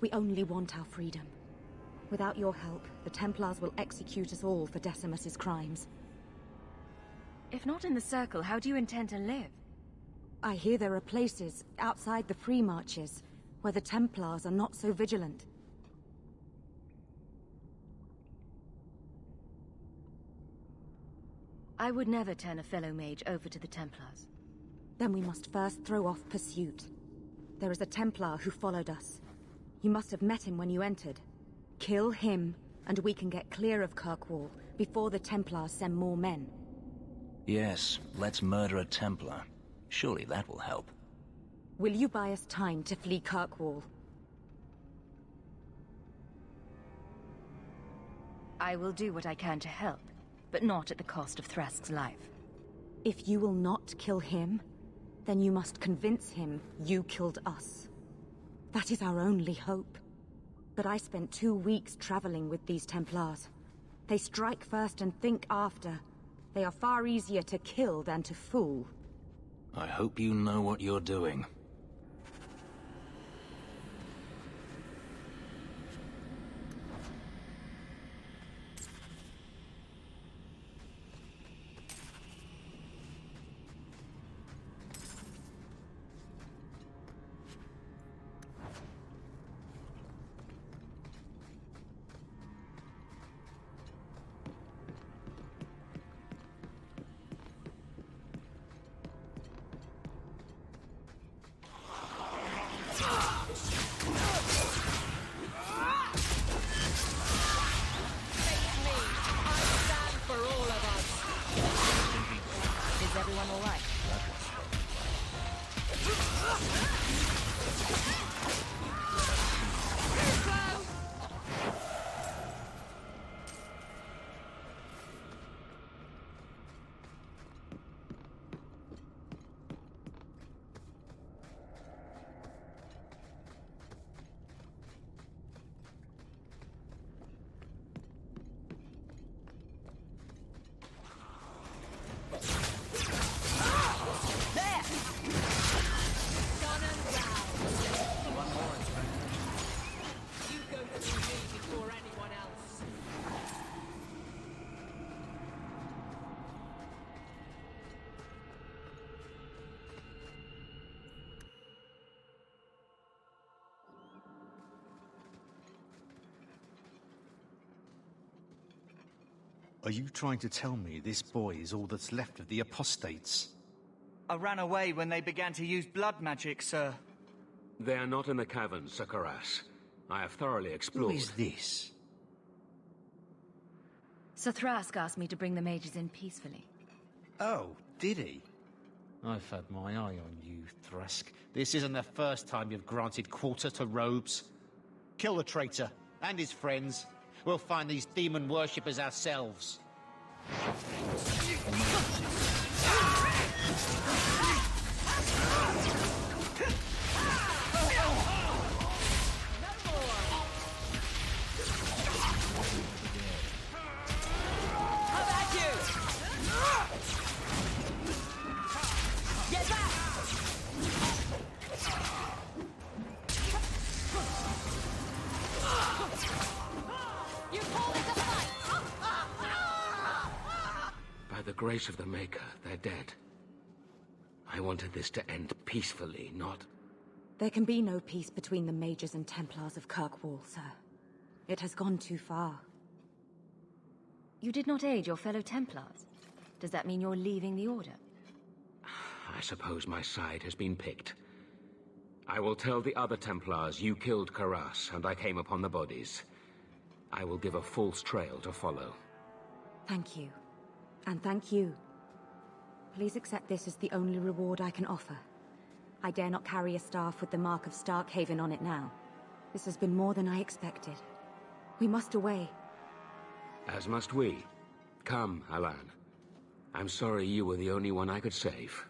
we only want our freedom. Without your help, the Templars will execute us all for Decimus's crimes. If not in the Circle, how do you intend to live? I hear there are places outside the Free Marches where the Templars are not so vigilant. I would never turn a fellow mage over to the Templars. Then we must first throw off pursuit. There is a Templar who followed us. You must have met him when you entered. Kill him, and we can get clear of Kirkwall before the Templars send more men. Yes, let's murder a Templar. Surely that will help. Will you buy us time to flee Kirkwall? I will do what I can to help, but not at the cost of Thrask's life. If you will not kill him, then you must convince him you killed us. That is our only hope. But I spent 2 weeks traveling with these Templars. They strike first and think after. They are far easier to kill than to fool. I hope you know what you're doing. Are you trying to tell me this boy is all that's left of the apostates? I ran away when they began to use blood magic, sir. They are not in the caverns, Sir Karas. I have thoroughly explored. Who is this? Sir Thrask asked me to bring the mages in peacefully. Oh, did he? I've had my eye on you, Thrask. This isn't the first time you've granted quarter to robes. Kill the traitor and his friends. We'll find these demon worshippers ourselves. By the grace of the Maker, they're dead. I wanted this to end peacefully, not... There can be no peace between the Mages and Templars of Kirkwall, sir. It has gone too far. You did not aid your fellow Templars. Does that mean you're leaving the Order? I suppose my side has been picked. I will tell the other Templars you killed Karas, and I came upon the bodies. I will give a false trail to follow. Thank you. And thank you. Please accept this as the only reward I can offer. I dare not carry a staff with the mark of Starkhaven on it now. This has been more than I expected. We must away. As must we. Come, Alan. I'm sorry you were the only one I could save.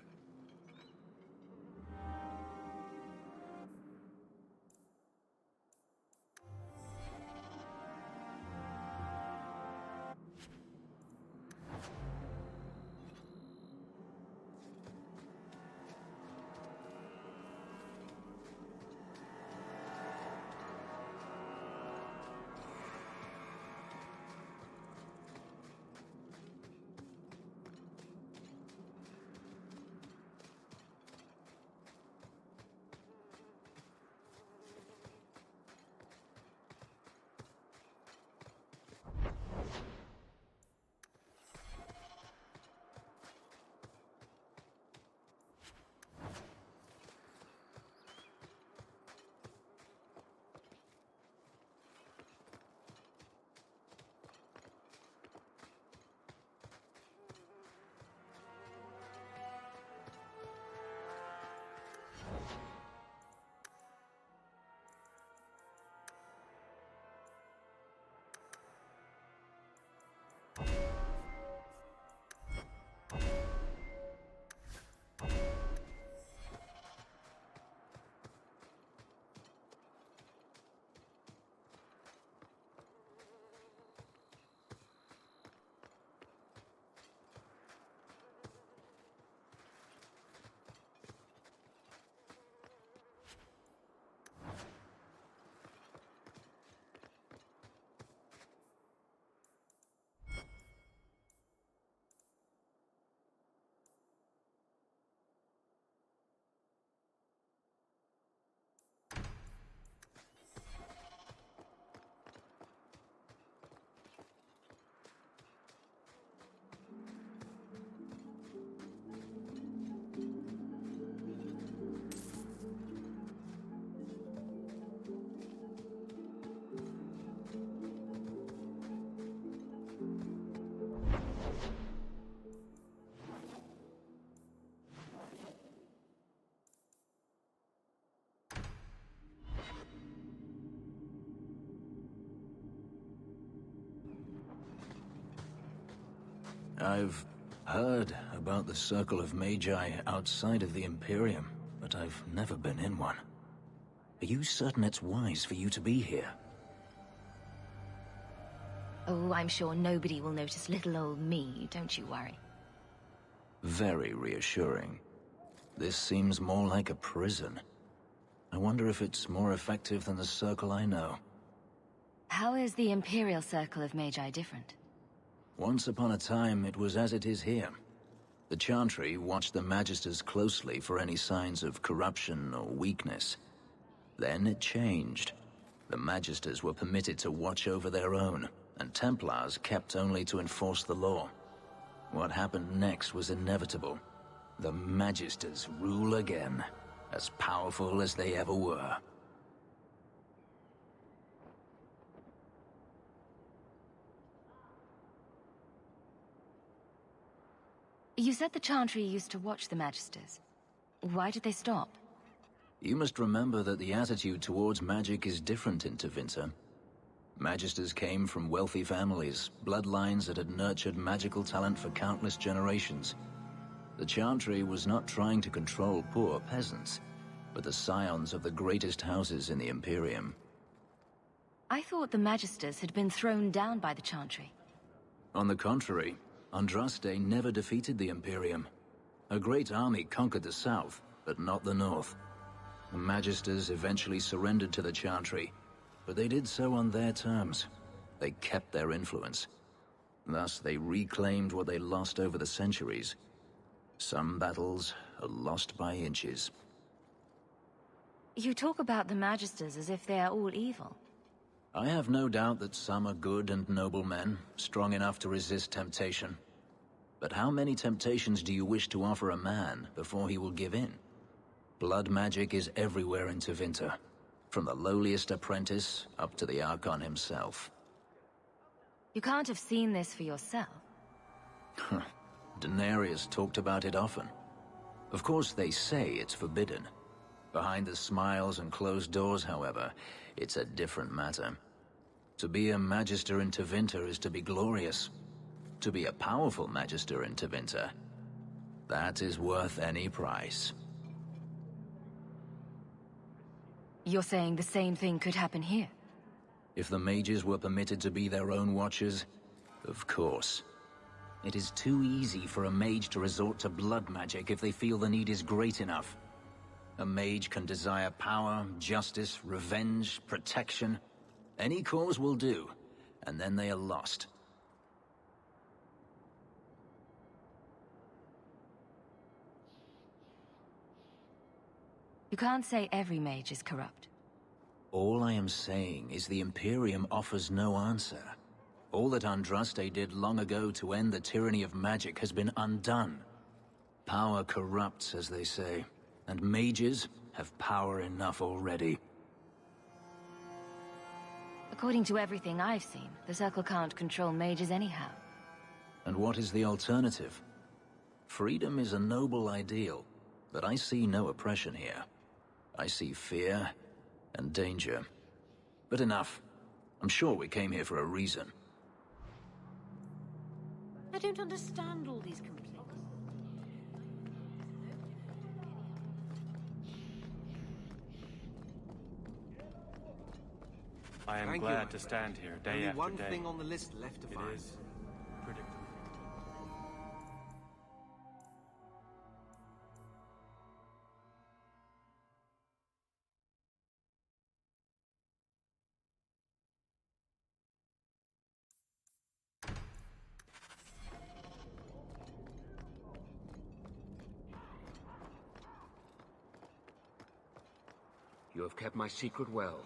I've heard about the Circle of Magi outside of the Imperium, but I've never been in one. Are you certain it's wise for you to be here? Oh, I'm sure nobody will notice little old me, don't you worry. Very reassuring. This seems more like a prison. I wonder if it's more effective than the Circle I know. How is the Imperial Circle of Magi different? Once upon a time, it was as it is here. The Chantry watched the Magisters closely for any signs of corruption or weakness. Then it changed. The Magisters were permitted to watch over their own, and Templars kept only to enforce the law. What happened next was inevitable. The Magisters rule again, as powerful as they ever were. You said the Chantry used to watch the Magisters. Why did they stop? You must remember that the attitude towards magic is different in Tevinter. Magisters came from wealthy families, bloodlines that had nurtured magical talent for countless generations. The Chantry was not trying to control poor peasants, but the scions of the greatest houses in the Imperium. I thought the Magisters had been thrown down by the Chantry. On the contrary, Andraste never defeated the Imperium. A great army conquered the south, but not the north. The Magisters eventually surrendered to the Chantry, but they did so on their terms. They kept their influence. Thus, they reclaimed what they lost over the centuries. Some battles are lost by inches. You talk about the Magisters as if they are all evil. I have no doubt that some are good and noble men, strong enough to resist temptation. But how many temptations do you wish to offer a man before he will give in? Blood magic is everywhere in Tevinter, from the lowliest apprentice up to the Archon himself. You can't have seen this for yourself. Daenerys talked about it often. Of course, they say it's forbidden. Behind the smiles and closed doors, however, it's a different matter. To be a Magister in Tevinter is to be glorious. To be a powerful Magister in Tevinter, that is worth any price. You're saying the same thing could happen here? If the mages were permitted to be their own watchers, of course. It is too easy for a mage to resort to blood magic if they feel the need is great enough. A mage can desire power, justice, revenge, protection. Any cause will do, and then they are lost. You can't say every mage is corrupt. All I am saying is the Imperium offers no answer. All that Andraste did long ago to end the tyranny of magic has been undone. Power corrupts, as they say, and mages have power enough already. According to everything I've seen, the Circle can't control mages anyhow. And what is the alternative? Freedom is a noble ideal, but I see no oppression here. I see fear and danger. But enough. I'm sure we came here for a reason. I don't understand all these complaints. I am glad to stand here day Only after one day. thing on the list left to find. It is predictable. You have kept my secret well.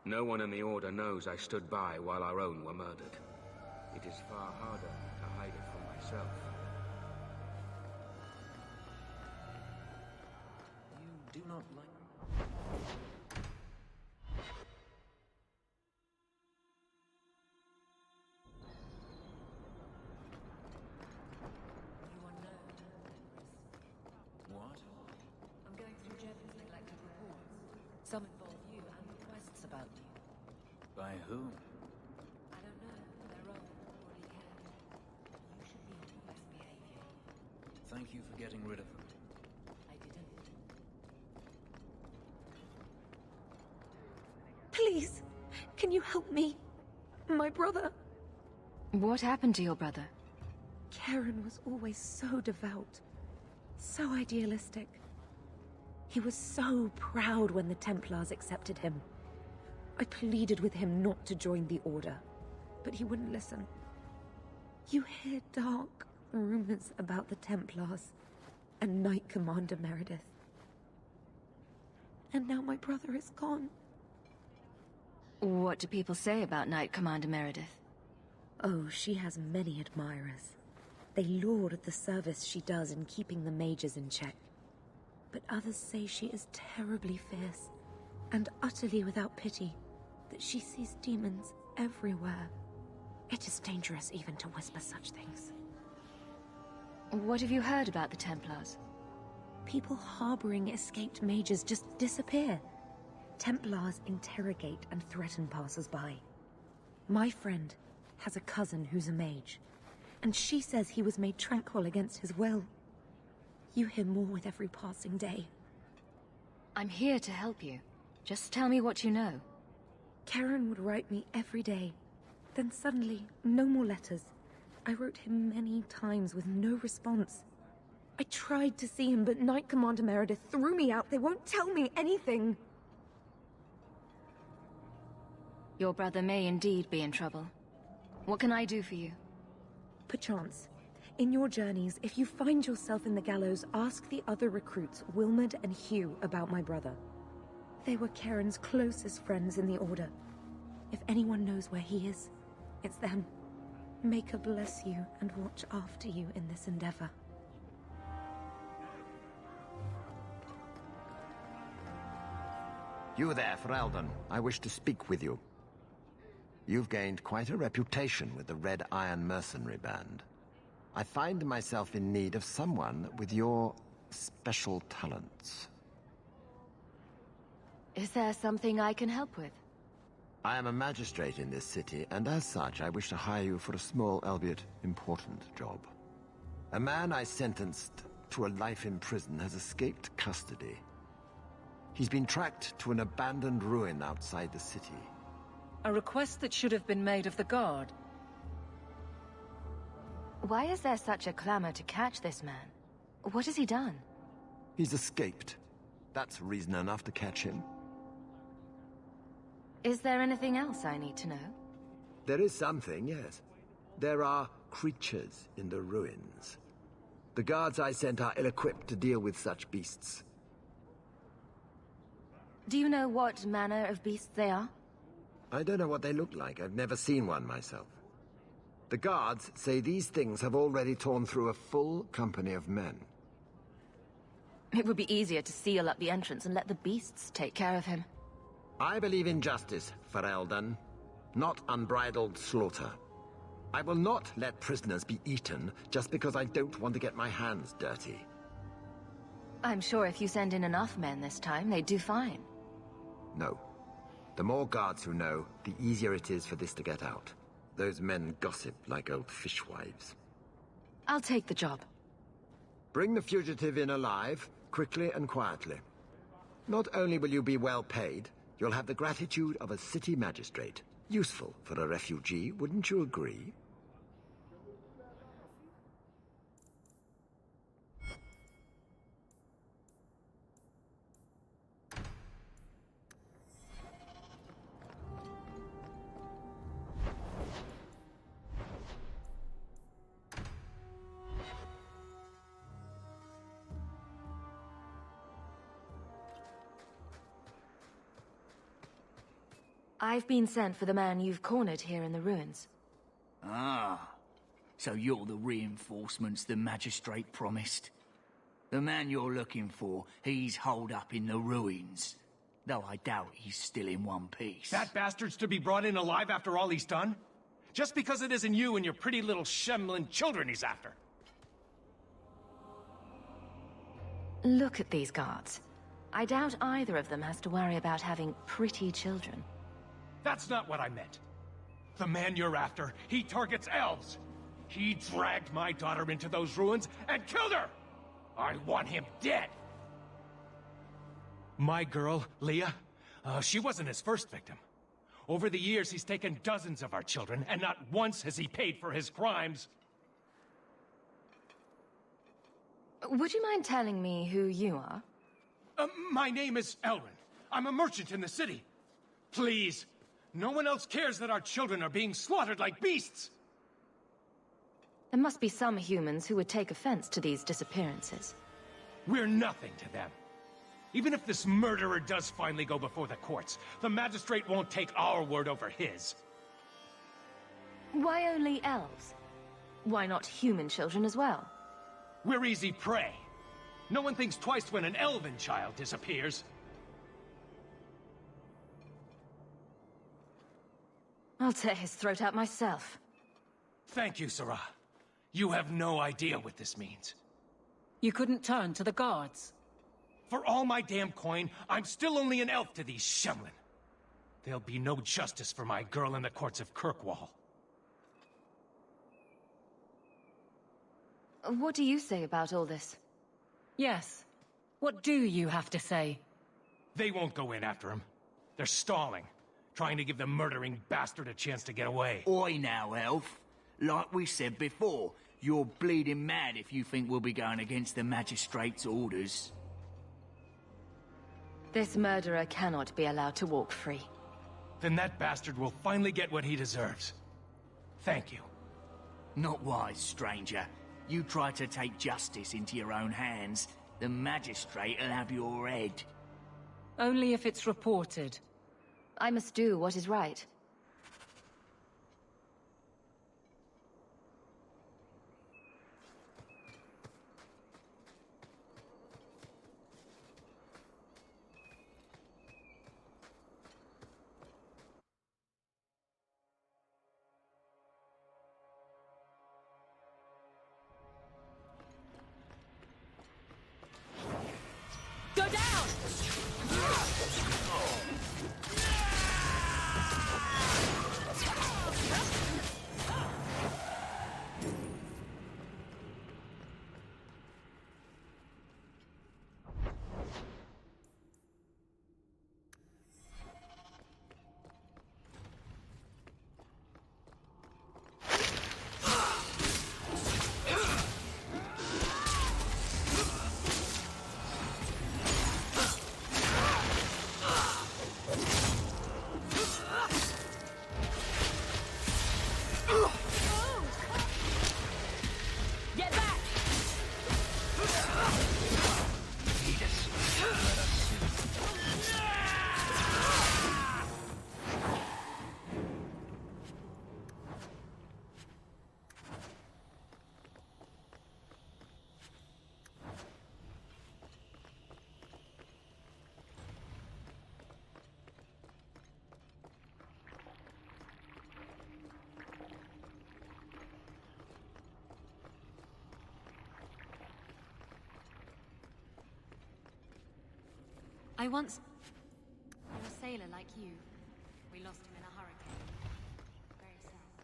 No one in the Order knows I stood by while our own were murdered. It is far harder to hide it from myself. You do not like... What? I'm going through Jevon's neglected reports. Some involve you and requests about you. By whom? I don't know. They're all poorly kept. You should be on your best behavior. Thank you for getting rid of them. I didn't. Please, can you help me? My brother. What happened to your brother? Karen was always so devout, so idealistic. He was so proud when the Templars accepted him. I pleaded with him not to join the Order, but he wouldn't listen. You hear dark rumors about the Templars and Knight Commander Meredith. And now my brother is gone. What do people say about Knight Commander Meredith? Oh, she has many admirers. They laud the service she does in keeping the mages in check. But others say she is terribly fierce, and utterly without pity, that she sees demons everywhere. It is dangerous even to whisper such things. What have you heard about the Templars? People harboring escaped mages just disappear. Templars interrogate and threaten passers-by. My friend has a cousin who's a mage, and she says he was made tranquil against his will. You hear more with every passing day. I'm here to help you. Just tell me what you know. Karen would write me every day. Then suddenly, no more letters. I wrote him many times with no response. I tried to see him, but Knight Commander Meredith threw me out. They won't tell me anything. Your brother may indeed be in trouble. What can I do for you? Perchance. In your journeys, if you find yourself in the gallows, ask the other recruits, Wilmerd and Hugh, about my brother. They were Karen's closest friends in the Order. If anyone knows where he is, it's them. Maker bless you and watch after you in this endeavor. You there, Ferelden. I wish to speak with you. You've gained quite a reputation with the Red Iron Mercenary Band. I find myself in need of someone with your special talents. Is there something I can help with? I am a magistrate in this city, and as such, I wish to hire you for a small, albeit important, job. A man I sentenced to a life in prison has escaped custody. He's been tracked to an abandoned ruin outside the city. A request that should have been made of the guard. Why is there such a clamor to catch this man? What has he done? He's escaped. That's reason enough to catch him. Is there anything else I need to know? There is something, yes. There are creatures in the ruins. The guards I sent are ill-equipped to deal with such beasts. Do you know what manner of beasts they are? I don't know what they look like. I've never seen one myself. The guards say these things have already torn through a full company of men. It would be easier to seal up the entrance and let the beasts take care of him. I believe in justice, Ferelden, not unbridled slaughter. I will not let prisoners be eaten just because I don't want to get my hands dirty. I'm sure if you send in enough men this time, they'd do fine. No. The more guards who know, the easier it is for this to get out. Those men gossip like old fishwives. I'll take the job. Bring the fugitive in alive, quickly and quietly. Not only will you be well paid, you'll have the gratitude of a city magistrate. Useful for a refugee, wouldn't you agree? I've been sent for the man you've cornered here in the ruins. Ah, so you're the reinforcements the magistrate promised. The man you're looking for, he's holed up in the ruins. Though I doubt he's still in one piece. That bastard's to be brought in alive after all he's done? Just because it isn't you and your pretty little Shemlin children he's after. Look at these guards. I doubt either of them has to worry about having pretty children. That's not what I meant. The man you're after, he targets elves. He dragged my daughter into those ruins and killed her! I want him dead! My girl, Leah, she wasn't his first victim. Over the years, he's taken dozens of our children, and not once has he paid for his crimes. Would you mind telling me who you are? My name is Elrin. I'm a merchant in the city. Please, no one else cares that our children are being slaughtered like beasts! There must be some humans who would take offense to these disappearances. We're nothing to them. Even if this murderer does finally go before the courts, the magistrate won't take our word over his. Why only elves? Why not human children as well? We're easy prey. No one thinks twice when an elven child disappears. I'll tear his throat out myself. Thank you, Sarah. You have no idea what this means. You couldn't turn to the guards. For all my damn coin, I'm still only an elf to these Shemlin. There'll be no justice for my girl in the courts of Kirkwall. What do you say about all this? Yes. What do you have to say? They won't go in after him. They're stalling, trying to give the murdering bastard a chance to get away. Oi now, elf. Like we said before, you're bleeding mad if you think we'll be going against the magistrate's orders. This murderer cannot be allowed to walk free. Then that bastard will finally get what he deserves. Thank you. Not wise, stranger. You try to take justice into your own hands, the magistrate'll have your head. Only if it's reported. I must do what is right. Go down! Get back! I once knew a sailor like you. We lost him in a hurricane. Very sad.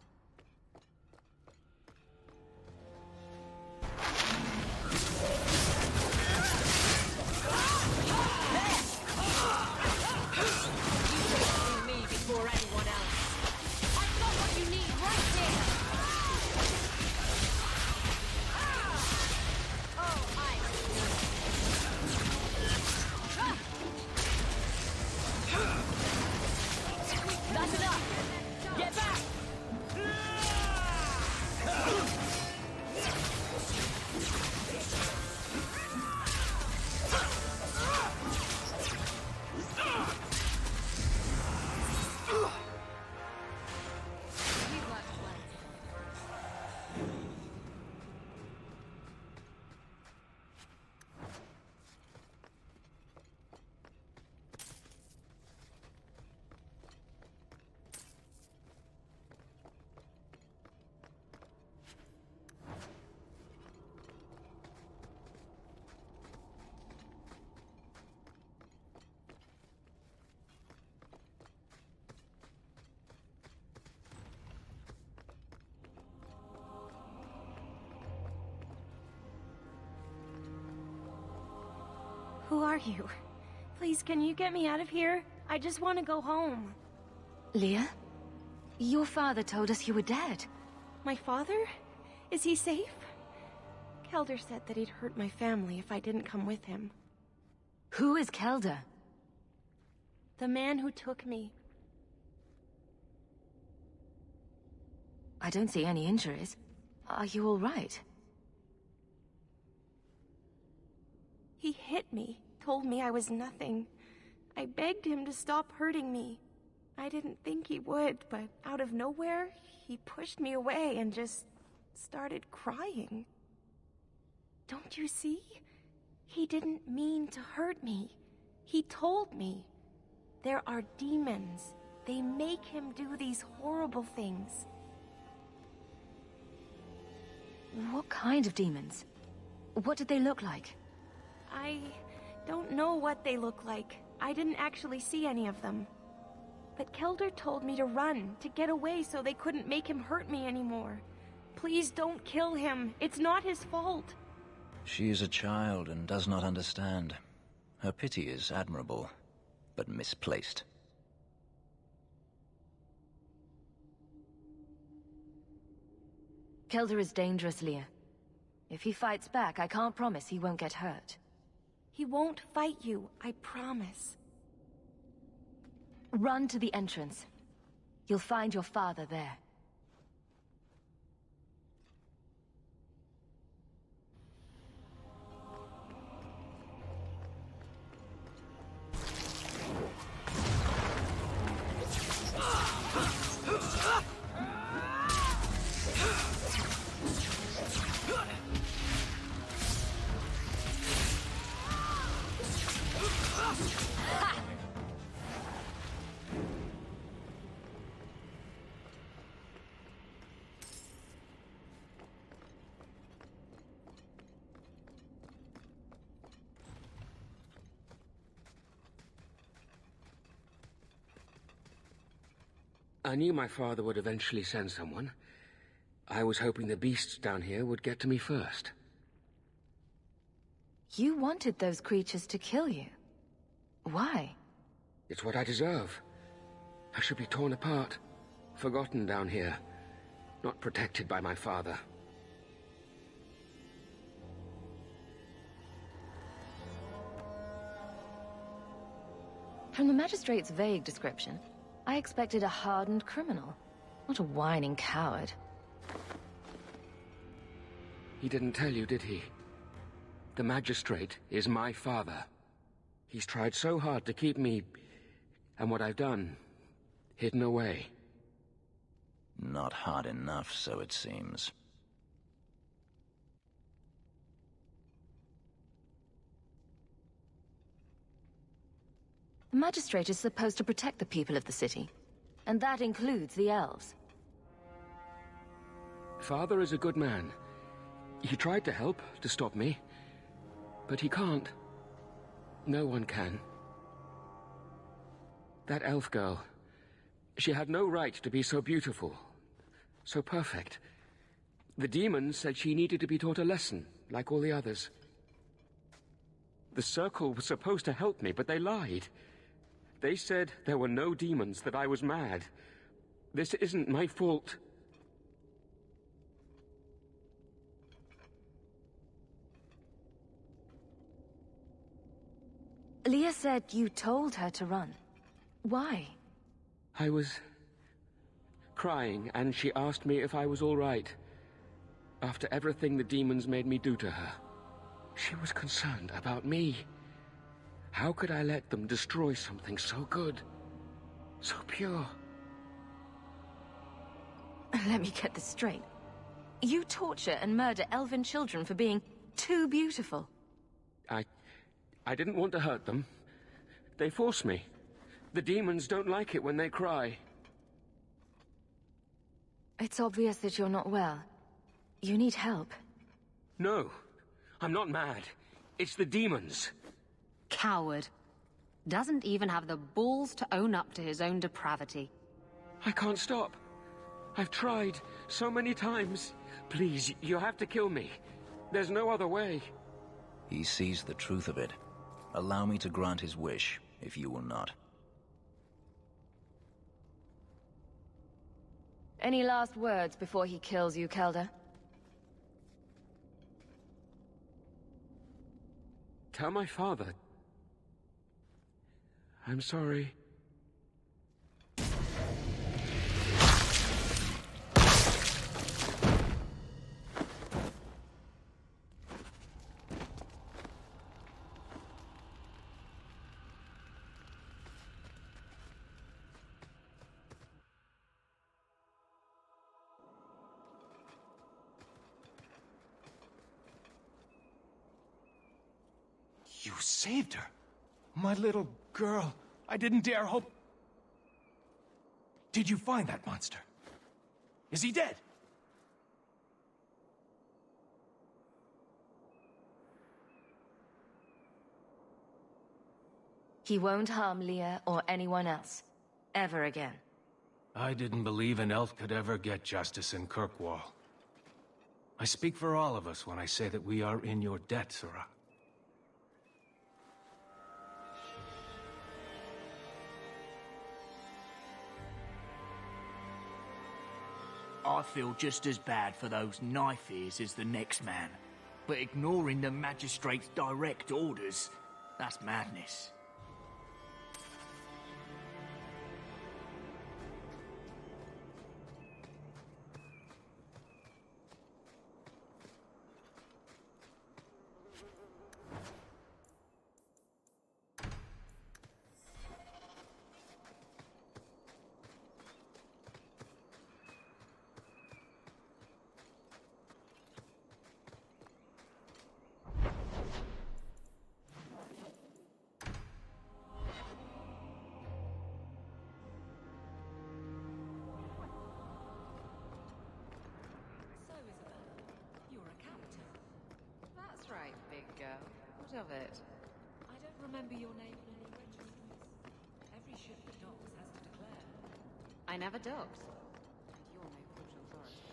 You me before anyone else. I've got what you need right here. Oh, that's enough! Get back! Who are you? Please, can you get me out of here? I just want to go home. Leah? Your father told us you were dead. My father? Is he safe? Kelder said that he'd hurt my family if I didn't come with him. Who is Kelder? The man who took me. I don't see any injuries. Are you all right? He hit me, told me I was nothing. I begged him to stop hurting me. I didn't think he would, but out of nowhere, he pushed me away and just started crying. Don't you see? He didn't mean to hurt me. He told me. There are demons. They make him do these horrible things. What kind of demons? What did they look like? I don't know what they look like. I didn't actually see any of them. But Kelder told me to run, to get away so they couldn't make him hurt me anymore. Please don't kill him. It's not his fault. She is a child and does not understand. Her pity is admirable, but misplaced. Kelder is dangerous, Leah. If he fights back, I can't promise he won't get hurt. He won't fight you, I promise. Run to the entrance. You'll find your father there. I knew my father would eventually send someone. I was hoping the beasts down here would get to me first. You wanted those creatures to kill you. Why? It's what I deserve. I should be torn apart, forgotten down here, not protected by my father. From the magistrate's vague description, I expected a hardened criminal, not a whining coward. He didn't tell you, did he? The magistrate is my father. He's tried so hard to keep me, and what I've done, hidden away. Not hard enough, so it seems. The magistrate is supposed to protect the people of the city, and that includes the elves. Father is a good man. He tried to help, to stop me, but he can't. No one can. That elf girl, she had no right to be so beautiful, so perfect. The demons said she needed to be taught a lesson, like all the others. The Circle was supposed to help me, but they lied. They said there were no demons, that I was mad. This isn't my fault. Leah said you told her to run. Why? I was crying, and she asked me if I was all right. After everything the demons made me do to her, she was concerned about me. How could I let them destroy something so good, so pure? Let me get this straight. You torture and murder elven children for being too beautiful. I didn't want to hurt them. They forced me. The demons don't like it when they cry. It's obvious that you're not well. You need help. No, I'm not mad. It's the demons. Coward. Doesn't even have the balls to own up to his own depravity. I can't stop. I've tried so many times. Please, you have to kill me. There's no other way. He sees the truth of it. Allow me to grant his wish, if you will not. Any last words before he kills you, Kelder? Tell my father. I'm sorry. You saved her. My little girl. I didn't dare hope... Did you find that monster? Is he dead? He won't harm Leah or anyone else. Ever again. I didn't believe an elf could ever get justice in Kirkwall. I speak for all of us when I say that we are in your debt, Sirrah. I feel just as bad for those knife ears as the next man. But ignoring the magistrate's direct orders, that's madness. That's right, big girl. What of it? I don't remember your name on any registers. Every ship that docks has to declare. I never docked. And you're no port authority.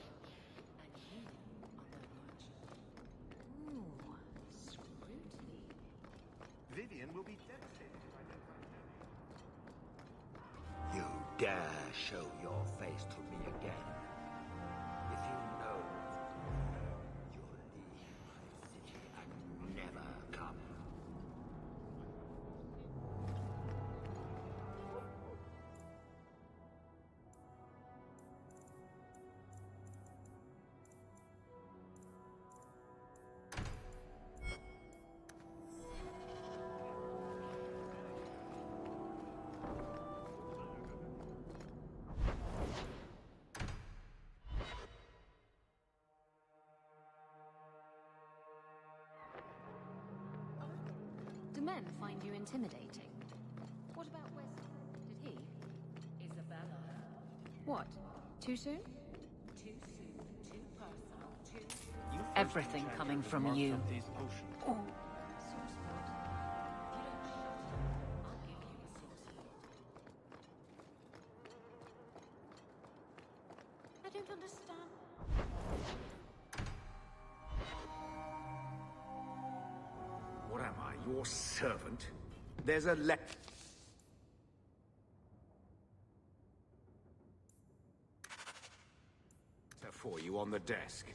And you are no merchant. Ooh, scrutiny. Vivian will be devastated if I don't find her. You dare show your face to me again. If you know you'll leave my city and never come. Do men find you intimidating? What about Wesley? Did he? Isabella. What? Too soon? Too soon, too personal, too... Everything coming from you. Oh. Source word. If you don't shut up, I'll give you a source word. I don't understand. What am I, your servant? There's a letter for you on the desk.